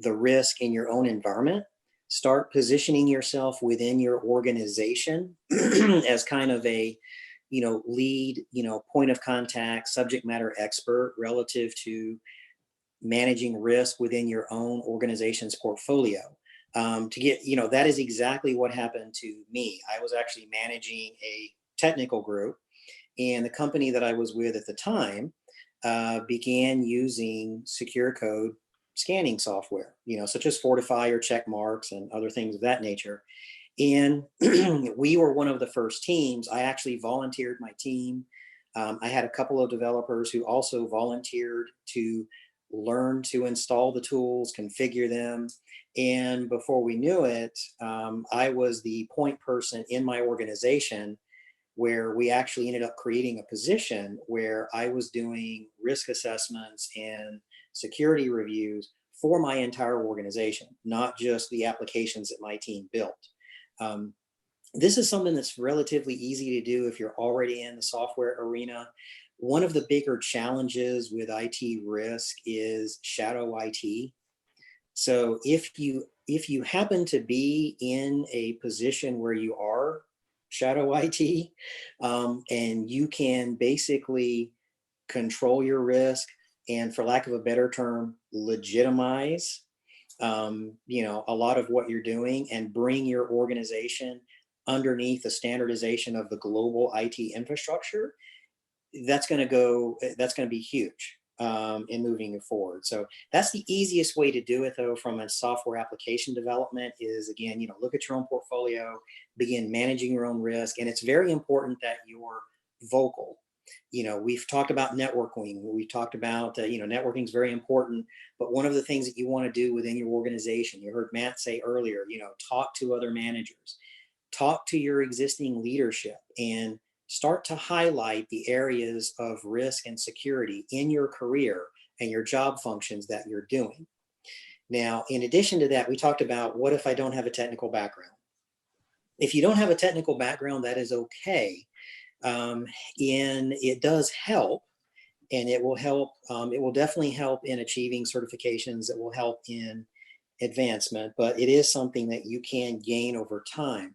S2: the risk in your own environment, start positioning yourself within your organization as kind of a, lead, point of contact, subject matter expert relative to managing risk within your own organization's portfolio. That is exactly what happened to me. I was actually managing a technical group, and the company that I was with at the time began using secure code scanning software, such as Fortify or Checkmarks and other things of that nature. And we were one of the first teams. I actually volunteered my team. I had a couple of developers who also volunteered to learn to install the tools, configure them. And before we knew it, I was the point person in my organization, where we actually ended up creating a position where I was doing risk assessments and security reviews for my entire organization, not just the applications that my team built. This is something that's relatively easy to do if you're already in the software arena. One of the bigger challenges with IT risk is shadow IT. So if you happen to be in a position where you are shadow IT, and you can basically control your risk, and, for lack of a better term, legitimize you know, a lot of what you're doing and bring your organization underneath the standardization of the global IT infrastructure, that's going to be huge in moving it forward. So that's the easiest way to do it, though, from a software application development is, again, you know, look at your own portfolio, begin managing your own risk. And it's very important that you're vocal. You know, we've talked about networking. We talked about, you know, networking is very important. But one of the things that you want to do within your organization, you heard Matt say earlier, you know, talk to other managers, talk to your existing leadership, and start to highlight the areas of risk and security in your career and your job functions that you're doing. Now, in addition to that, we talked about, what if I don't have a technical background? If you don't have a technical background, that is okay. And it does help, and it will help. It will definitely help in achieving certifications. It will help in advancement, but it is something that you can gain over time.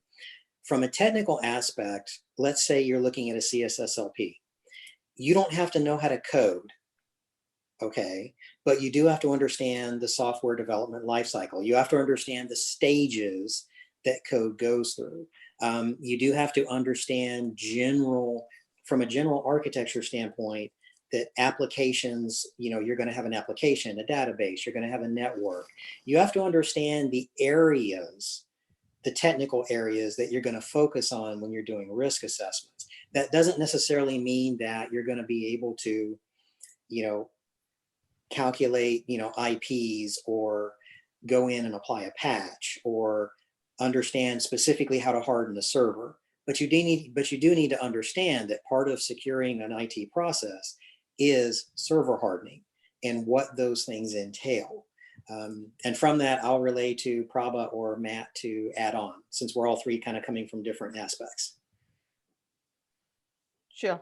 S2: From a technical aspect, let's say you're looking at a CSSLP. You don't have to know how to code, okay? But you do have to understand the software development lifecycle. You have to understand the stages that code goes through. You do have to understand from a general architecture standpoint, that applications, you know, you're going to have an application, a database, you're going to have a network. You have to understand the areas, the technical areas that you're going to focus on when you're doing risk assessments. That doesn't necessarily mean that you're going to be able to, you know, calculate, you know, IPs, or go in and apply a patch, or understand specifically how to harden the server. But you do need to understand that part of securing an IT process is server hardening and what those things entail. And from that, I'll relay to Prabha or Matt to add on, since we're all three kind of coming from different aspects.
S1: Sure.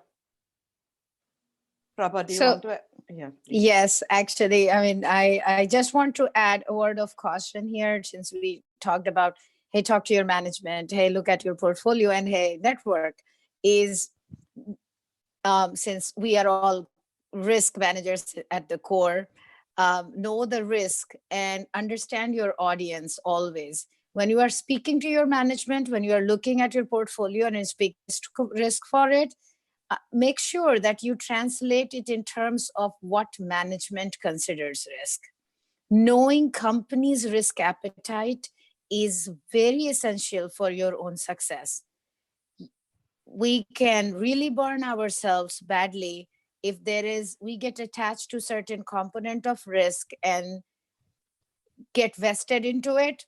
S1: Prabha, do you
S4: So-
S1: want to? Yeah. please.
S4: Yes, actually, I mean, I just want to add a word of caution here, since we talked about, hey, talk to your management, hey, look at your portfolio, and hey, network is, since we are all risk managers at the core, know the risk and understand your audience always. When you are speaking to your management, when you are looking at your portfolio and speak risk for it, make sure that you translate it in terms of what management considers risk. Knowing company's risk appetite is very essential for your own success. We can really burn ourselves badly if we get attached to certain component of risk and get vested into it,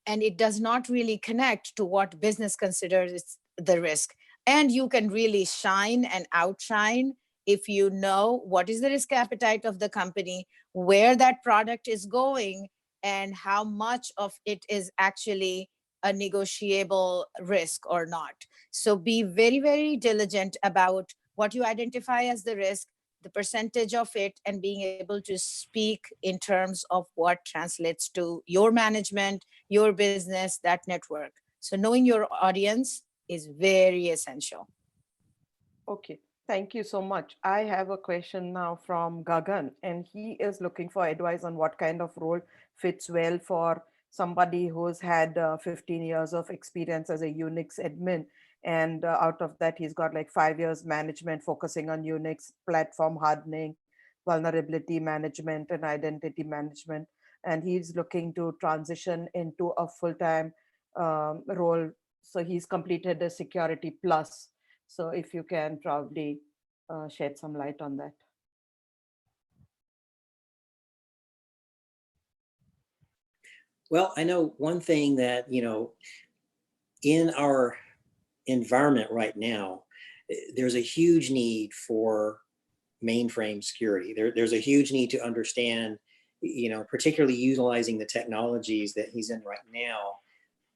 S4: and it does not really connect to what business considers the risk. And you can really shine and outshine if you know what is the risk appetite of the company, where that product is going, and how much of it is actually a negotiable risk or not. So be very, very diligent about what you identify as the risk, the percentage of it, and being able to speak in terms of what translates to your management, your business, that network. So knowing your audience is very essential.
S1: Okay, thank you so much. I have a question now from Gagan, and he is looking for advice on what kind of role fits well for somebody who's had 15 years of experience as a Unix admin. And out of that, he's got like 5 years management focusing on Unix platform hardening, vulnerability management, and identity management. And he's looking to transition into a full-time role. So he's completed a Security Plus. So if you can probably shed some light on that.
S2: Well, I know one thing that, you know, in our environment right now, there's a huge need for mainframe security. There's a huge need to understand, you know, particularly utilizing the technologies that he's in right now.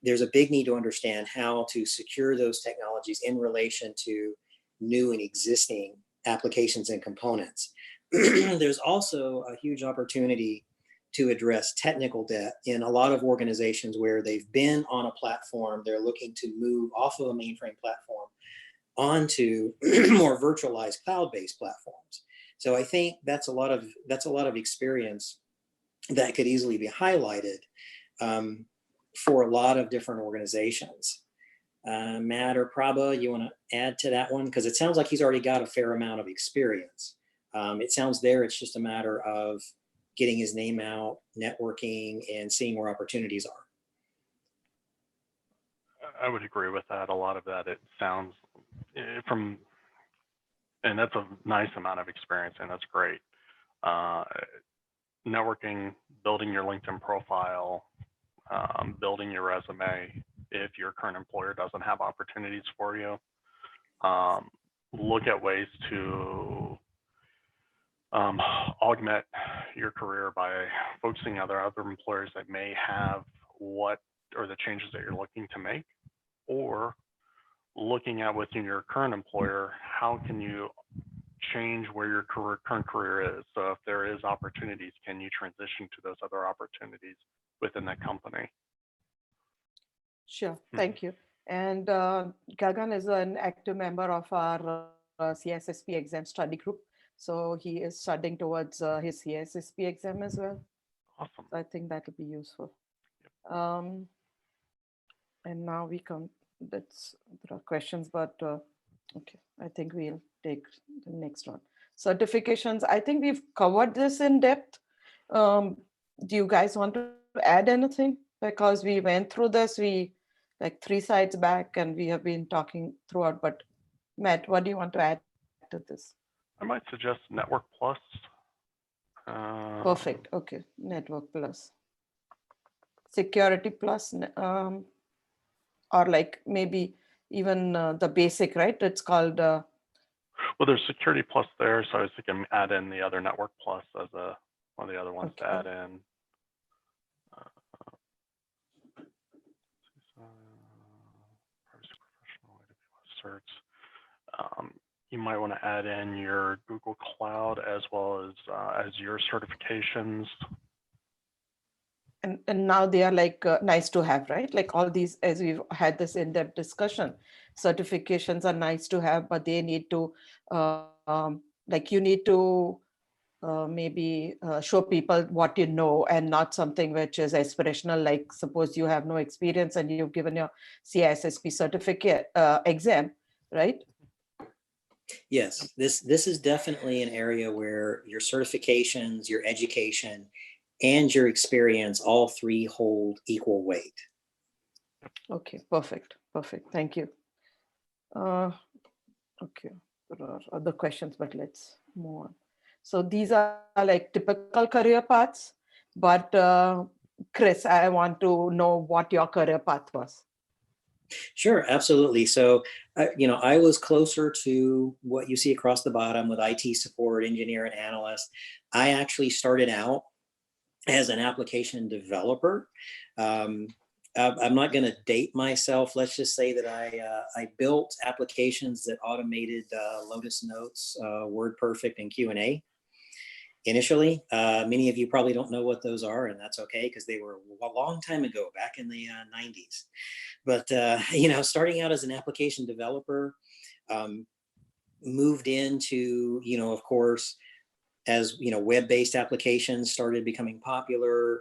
S2: There's a big need to understand how to secure those technologies in relation to new and existing applications and components. There's also a huge opportunity to address technical debt in a lot of organizations where they've been on a platform, they're looking to move off of a mainframe platform onto more virtualized cloud-based platforms. So I think that's a lot of experience that could easily be highlighted for a lot of different organizations. Matt or Prabha, you want to add to that one? Because it sounds like he's already got a fair amount of experience. It sounds it's just a matter of getting his name out, networking, and seeing where opportunities are.
S3: I would agree with that. A lot of that, it sounds from, and that's a nice amount of experience, and that's great. Networking, building your LinkedIn profile, building your resume if your current employer doesn't have opportunities for you. Look at ways to augment your career by focusing on other employers that may have what or the changes that you're looking to make, or looking at within your current employer, how can you change where your current career is? So if there is opportunities, can you transition to those other opportunities within that company?
S1: Sure, thank you. And Gagan is an active member of our CISSP exam study group. So he is studying towards his CISSP exam as well.
S3: Awesome.
S1: So I think that would be useful. And now we come, there are questions, but okay, I think we'll take the next one. Certifications, I think we've covered this in depth. Do you guys want to add anything? Because we went through this, like 3 slides back, and we have been talking throughout, but Matt, what do you want to add to this?
S3: I might suggest Network Plus.
S1: Perfect, okay, Network Plus. Security Plus, or like maybe even the basic, right? It's called.
S3: Well, there's Security Plus there, so I was thinking add in the other Network Plus as one of the other ones to add in. You might want to add in your Google Cloud as well as your certifications.
S1: And now they are like nice to have, right? Like all these, as we've had this in-depth discussion, certifications are nice to have, but they need to, like you need to maybe show people what you know, and not something which is aspirational. Like suppose you have no experience and you've given your CISSP certificate exam, right?
S2: Yes, this is definitely an area where your certifications, your education, and your experience, all 3 hold equal weight.
S1: Okay, perfect. Thank you. Okay, there are other questions, but let's move on. So these are like typical career paths, but Chris, I want to know what your career path was.
S2: Sure, absolutely. So, I was closer to what you see across the bottom with IT support, engineer, and analyst. I actually started out as an application developer. I'm not going to date myself. Let's just say that I built applications that automated Lotus Notes, WordPerfect, and Q&A. Initially, many of you probably don't know what those are, and that's okay because they were a long time ago, back in the 90s. But starting out as an application developer, moved into, of course, as web-based applications started becoming popular,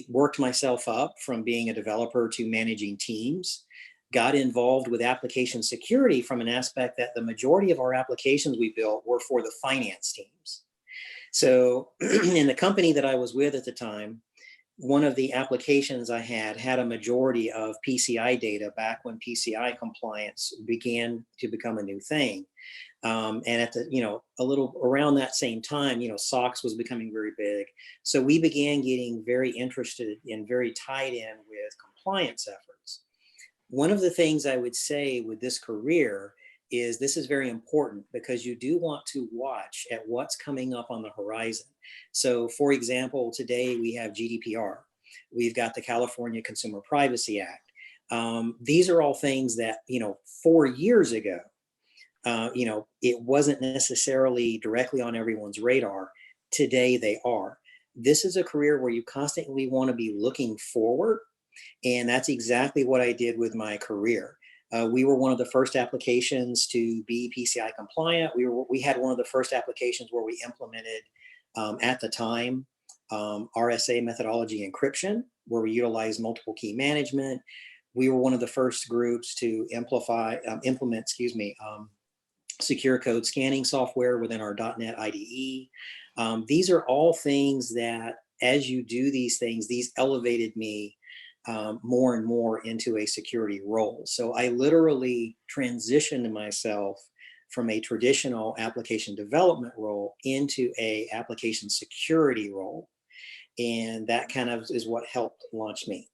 S2: worked myself up from being a developer to managing teams, got involved with application security from an aspect that the majority of our applications we built were for the finance teams. So in the company that I was with at the time, one of the applications I had a majority of PCI data back when PCI compliance began to become a new thing. And at the, a little around that same time, SOX was becoming very big. So we began getting very interested and very tied in with compliance efforts. One of the things I would say with this career is this is very important because you do want to watch at what's coming up on the horizon. So for example, today we have GDPR. We've got the California Consumer Privacy Act. These are all things that, 4 years ago, it wasn't necessarily directly on everyone's radar. Today they are. This is a career where you constantly want to be looking forward. And that's exactly what I did with my career. We were one of the first applications to be PCI compliant. We had one of the first applications where we implemented at the time RSA methodology encryption, where we utilized multiple key management. We were one of the first groups to implement secure code scanning software within our .NET IDE. These are all things that, as you do these things, these elevated me more and more into a security role. So I literally transitioned myself from a traditional application development role into a application security role. And that kind of is what helped launch me.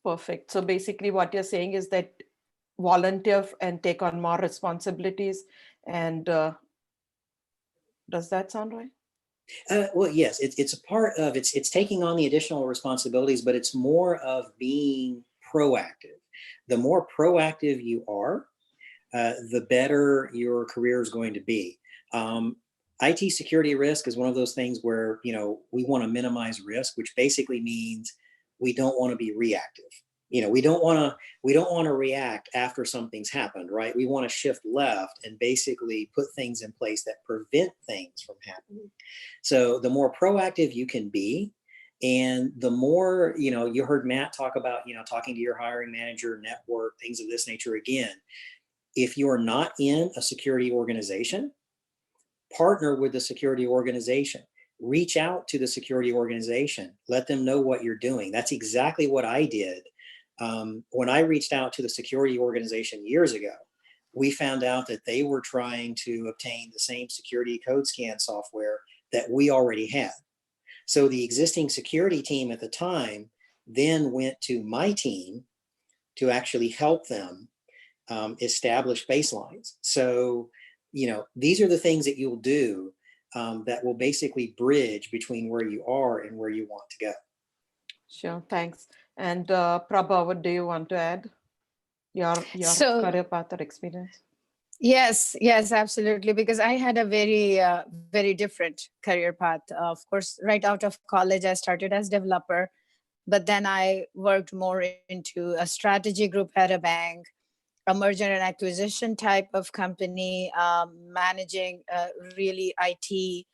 S1: Perfect. So basically what you're saying is that volunteer and take on more responsibilities. And does that sound right?
S2: Well, yes, it's a part of it's taking on the additional responsibilities, but it's more of being proactive. The more proactive you are, the better your career is going to be. IT security risk is one of those things where, you know, we want to minimize risk, which basically means we don't want to be reactive. You know, we don't want to react after something's happened, right? We want to shift left and basically put things in place that prevent things from happening. So the more proactive you can be, and the more, you know, you heard Matt talk about, you know, talking to your hiring manager, network, things of this nature. Again, if you are not in a security organization, partner with the security organization. Reach out to the security organization. Let them know what you're doing. That's exactly what I did. When I reached out to the security organization years ago, we found out that they were trying to obtain the same security code scan software that we already had. So the existing security team at the time then went to my team to actually help them establish baselines. So, you know, these are the things that you'll do that will basically bridge between where you are and where you want to go.
S1: Sure, thanks. And Prabha, what do you want to add? Your career path or experience?
S4: Yes, absolutely. Because I had a very different career path. Of course, right out of college, I started as developer, but then I worked more into a strategy group at a bank, a merger and acquisition type of company, managing really IT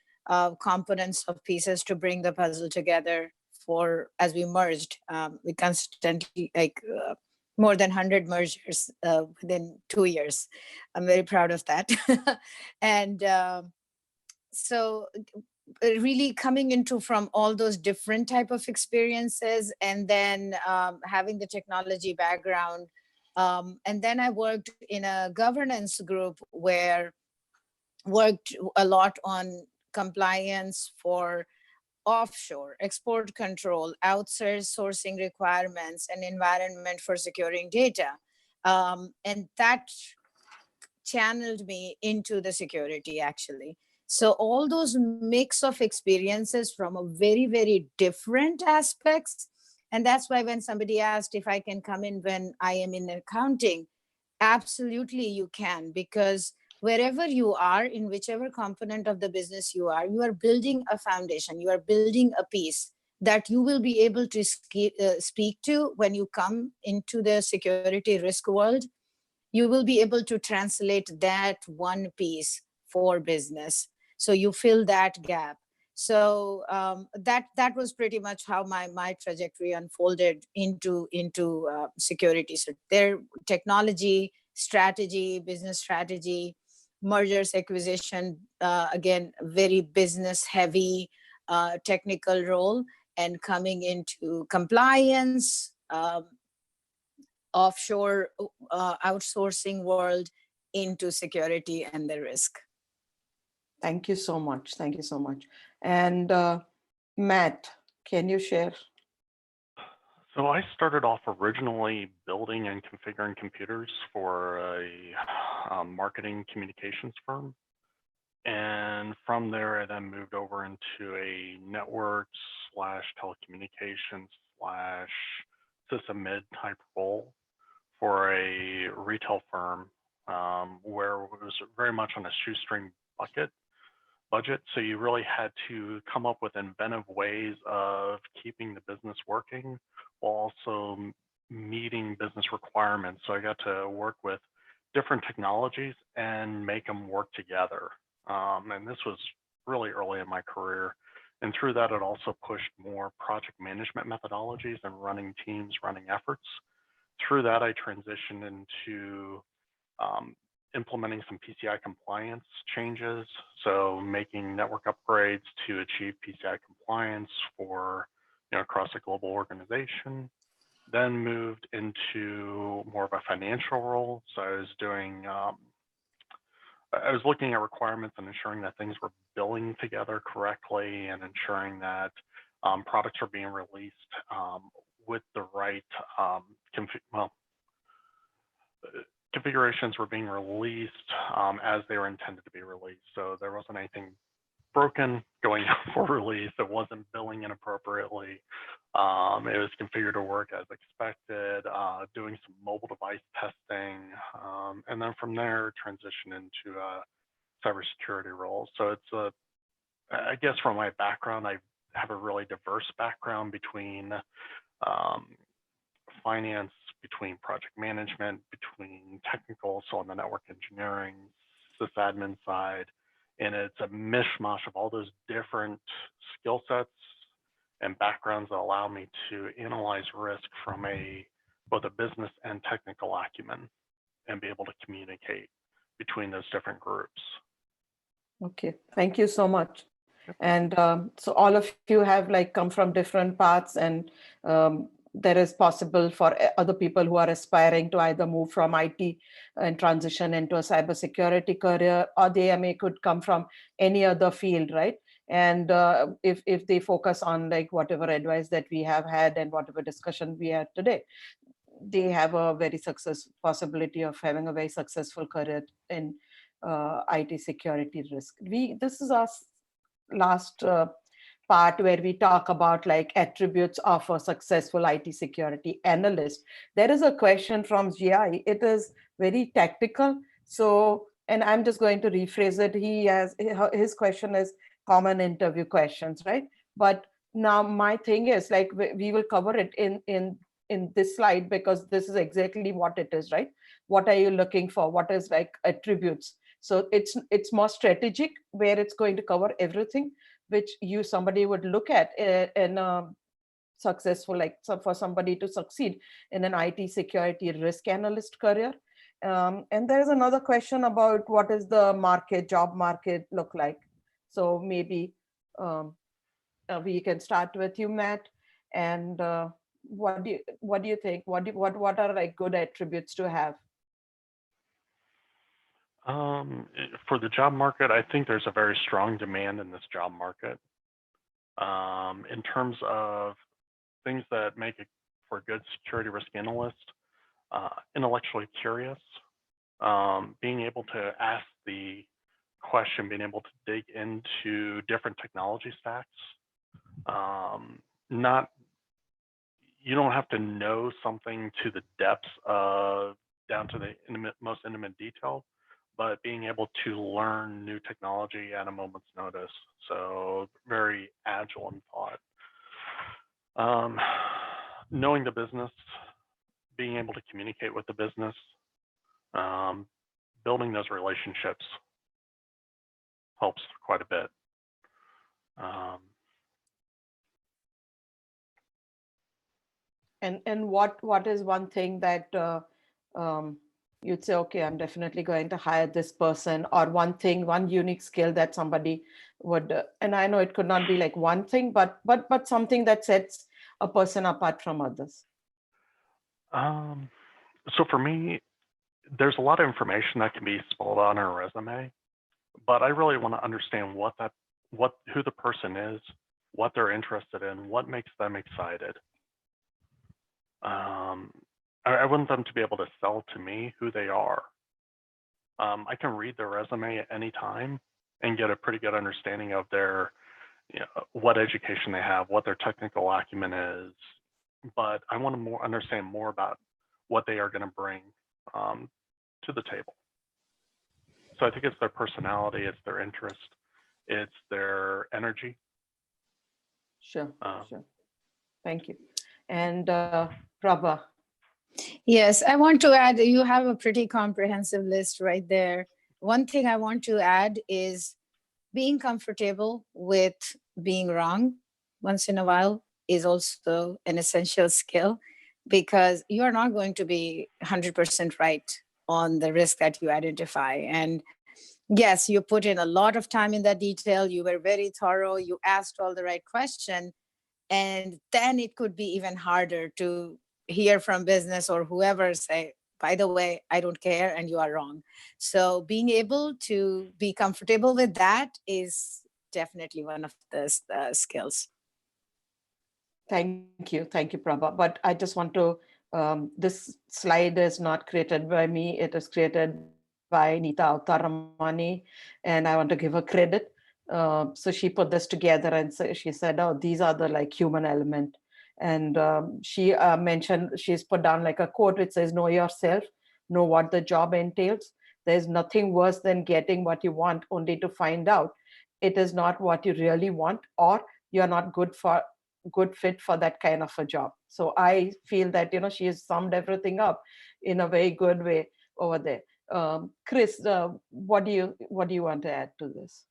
S4: components of pieces to bring the puzzle together for as we merged. We constantly more than 100 mergers within 2 years. I'm very proud of that. And so really coming into from all those different type of experiences, and then having the technology background. And then I worked in a governance group where worked a lot on compliance for offshore, export control, outsourcing requirements, and environment for securing data. And that channeled me into the security, actually. So all those mix of experiences from a very different aspects. And that's why when somebody asked if I can come in when I am in accounting, absolutely you can, because wherever you are, in whichever component of the business you are building a foundation, you are building a piece that you will be able to speak to when you come into the security risk world. You will be able to translate that one piece for business. So you fill that gap. So that was pretty much how my trajectory unfolded into security. So their technology, strategy, business strategy, mergers, acquisition, again, very business heavy technical role, and coming into compliance, offshore outsourcing world into security and the risk.
S1: Thank you so much. Thank you so much. And Matt, can you share?
S3: So I started off originally building and configuring computers for a marketing communications firm. And from there, I then moved over into a network / telecommunications / sysadmin type role for a retail firm where it was very much on a shoestring budget. So you really had to come up with inventive ways of keeping the business working while also meeting business requirements. So I got to work with different technologies and make them work together. And this was really early in my career. And through that, it also pushed more project management methodologies and running teams, running efforts. Through that, I transitioned into implementing some PCI compliance changes. So making network upgrades to achieve PCI compliance for, across a global organization. Then moved into more of a financial role. So I was doing, I was looking at requirements and ensuring that things were billing together correctly and ensuring that products are being released with the right configurations were being released as they were intended to be released. So there wasn't anything broken going out for release. It wasn't billing inappropriately. It was configured to work as expected, doing some mobile device testing. And then from there, transition into a cybersecurity role. So it's I guess from my background, I have a really diverse background between finance, between project management, between technical, so on the network engineering, sysadmin side, and it's a mishmash of all those different skill sets and backgrounds that allow me to analyze risk from both a business and technical acumen and be able to communicate between those different groups.
S1: Okay, thank you so much. And so all of you have come from different paths, and that is possible for other people who are aspiring to either move from IT and transition into a cybersecurity career, or they could come from any other field, right? And if they focus on whatever advice that we have had and whatever discussion we had today, they have a very possibility of having a very successful career in IT security risk. This is our last part where we talk about attributes of a successful IT security analyst. There is a question from GI. It is very tactical. So, and I'm just going to rephrase it. His question is common interview questions, right? But now my thing is we will cover it in this slide, because this is exactly what it is, right? What are you looking for? What is attributes? So it's more strategic, where it's going to cover everything which somebody would look at in a successful, for somebody to succeed in an IT security risk analyst career. And there's another question about what is the job market look like. So maybe we can start with you, Matt. And what do you think? What are good attributes to have?
S3: For the job market, I think there's a very strong demand in this job market. In terms of things that make it for a good security risk analyst, intellectually curious, being able to ask the question, being able to dig into different technology stacks. You don't have to know something to the depths of down to the most intimate detail, but being able to learn new technology at a moment's notice. So very agile in thought. Knowing the business, being able to communicate with the business, building those relationships helps quite a bit.
S1: And what is one thing that you'd say, okay, I'm definitely going to hire this person, or one unique skill that somebody would, and I know it could not be one thing, but something that sets a person apart from others?
S3: So for me, there's a lot of information that can be spelled on a resume, but I really want to understand who the person is, what they're interested in, what makes them excited. I want them to be able to sell to me who they are. I can read their resume at any time and get a pretty good understanding of their, what education they have, what their technical acumen is. But I want to understand more about what they are going to bring to the table. So I think it's their personality, it's their interest, it's their energy.
S1: Sure. Thank you. And Prabha,
S4: Yes, I want to add, you have a pretty comprehensive list right there. One thing I want to add is being comfortable with being wrong once in a while is also an essential skill, because you are not going to be 100% right on the risk that you identify. And yes, you put in a lot of time in that detail. You were very thorough. You asked all the right question. And then it could be even harder to hear from business or whoever say, by the way, I don't care and you are wrong. So being able to be comfortable with that is definitely one of the skills.
S1: Thank you, Prabha. But I just want to, this slide is not created by me. It is created by Nita Autaramani, and I want to give her credit. So she put this together and so she said, oh, these are the like human element. And she mentioned, she's put down like a quote which says, know yourself, know what the job entails. There's nothing worse than getting what you want only to find out it is not what you really want, or you're not good fit for that kind of a job. So I feel that, she has summed everything up in a very good way over there. Chris, what do you want to add to this?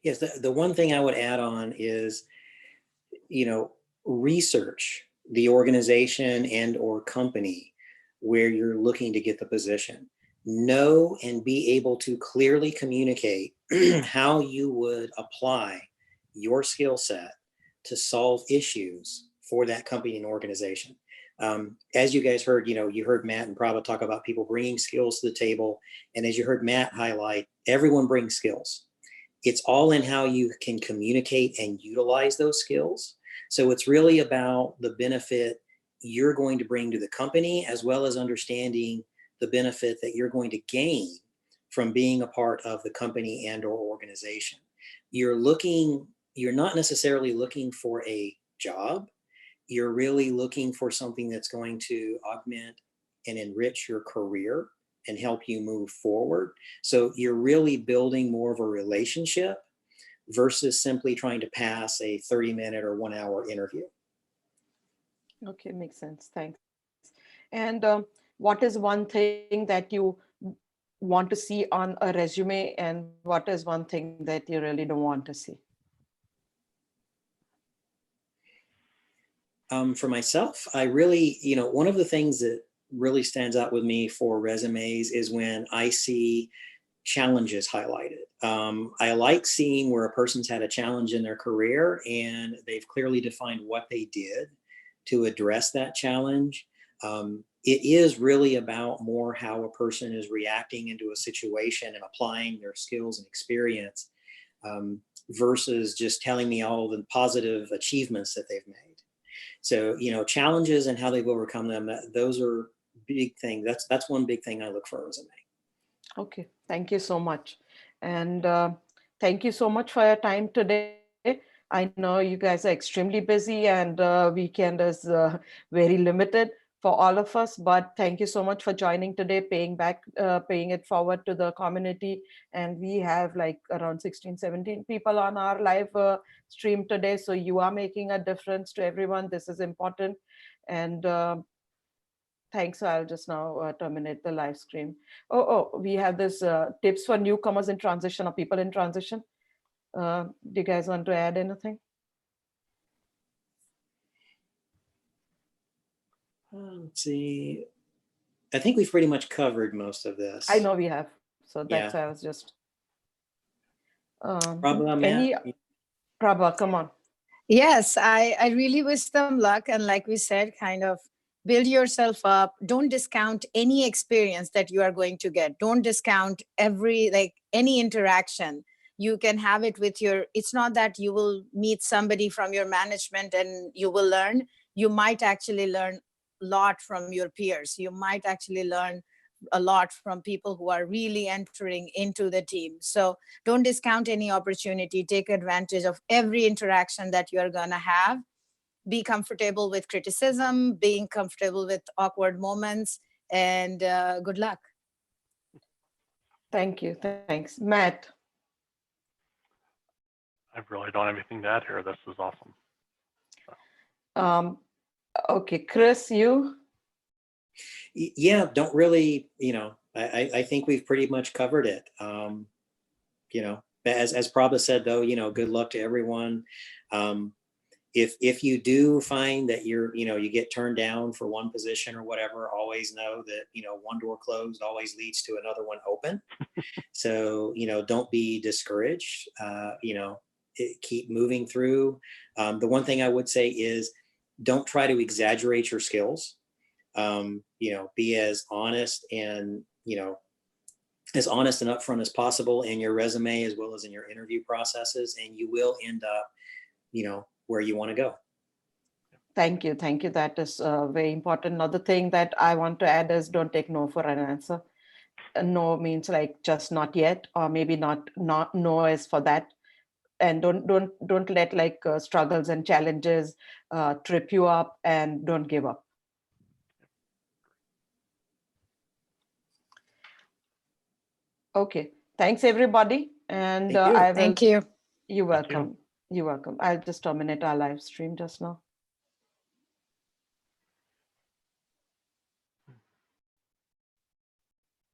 S2: Yes, the one thing I would add on is, research the organization and or company where you're looking to get the position. Know and be able to clearly communicate how you would apply your skill set to solve issues for that company and organization. As you guys heard, you heard Matt and Prabha talk about people bringing skills to the table. And as you heard Matt highlight, everyone brings skills. It's all in how you can communicate and utilize those skills. So it's really about the benefit you're going to bring to the company, as well as understanding the benefit that you're going to gain from being a part of the company and or organization. You're not necessarily looking for a job. You're really looking for something that's going to augment and enrich your career and help you move forward. So you're really building more of a relationship versus simply trying to pass a 30-minute or 1-hour interview.
S1: Okay, makes sense. Thanks. And what is one thing that you want to see on a resume, and what is one thing that you really don't want to see?
S2: For myself, I really, one of the things that really stands out with me for resumes is when I see challenges highlighted. I like seeing where a person's had a challenge in their career and they've clearly defined what they did to address that challenge. It is really about more how a person is reacting into a situation and applying their skills and experience versus just telling me all the positive achievements that they've made. So, challenges and how they've overcome them, those are big things. That's one big thing I look for in a resume.
S1: Okay, thank you so much. And thank you so much for your time today. I know you guys are extremely busy and weekend is very limited for all of us, but thank you so much for joining today, paying it forward to the community. And we have like around 16, 17 people on our live stream today. So you are making a difference to everyone. This is important. And thanks. So I'll just now terminate the live stream. We have this tips for newcomers in transition or people in transition. Do you guys want to add anything?
S2: Let's see. I think we've pretty much covered most of this.
S1: I know we have. So that's why I was just. Prabha, come on.
S4: Yes, I really wish them luck. And like we said, kind of build yourself up. Don't discount any experience that you are going to get. Don't discount any interaction. You can have it with it's not that you will meet somebody from your management and you will learn. You might actually learn a lot from your peers. You might actually learn a lot from people who are really entering into the team. So don't discount any opportunity. Take advantage of every interaction that you're going to have. Be comfortable with criticism, being comfortable with awkward moments, and good luck.
S1: Thank you. Thanks. Matt.
S3: I really don't have anything to add here. This is awesome.
S1: Okay, Chris, you?
S2: Yeah, don't really, I think we've pretty much covered it. As Prabha said, though, good luck to everyone. If you do find that you get turned down for one position or whatever, always know that, one door closed always leads to another one open. So, don't be discouraged, keep moving through. The one thing I would say is don't try to exaggerate your skills. Be as honest and, as honest and upfront as possible in your resume as well as in your interview processes, and you will end up, where you want to go.
S1: Thank you. Thank you. That is very important. Another thing that I want to add is don't take no for an answer. No means like just not yet, or maybe not no is for that. And don't let like struggles and challenges trip you up, and don't give up. Okay. Thanks everybody. And
S2: Thank you.
S1: I will.
S4: Thank you.
S1: You're
S3: Thank you.
S1: welcome. You're welcome. I'll just terminate our live stream just now.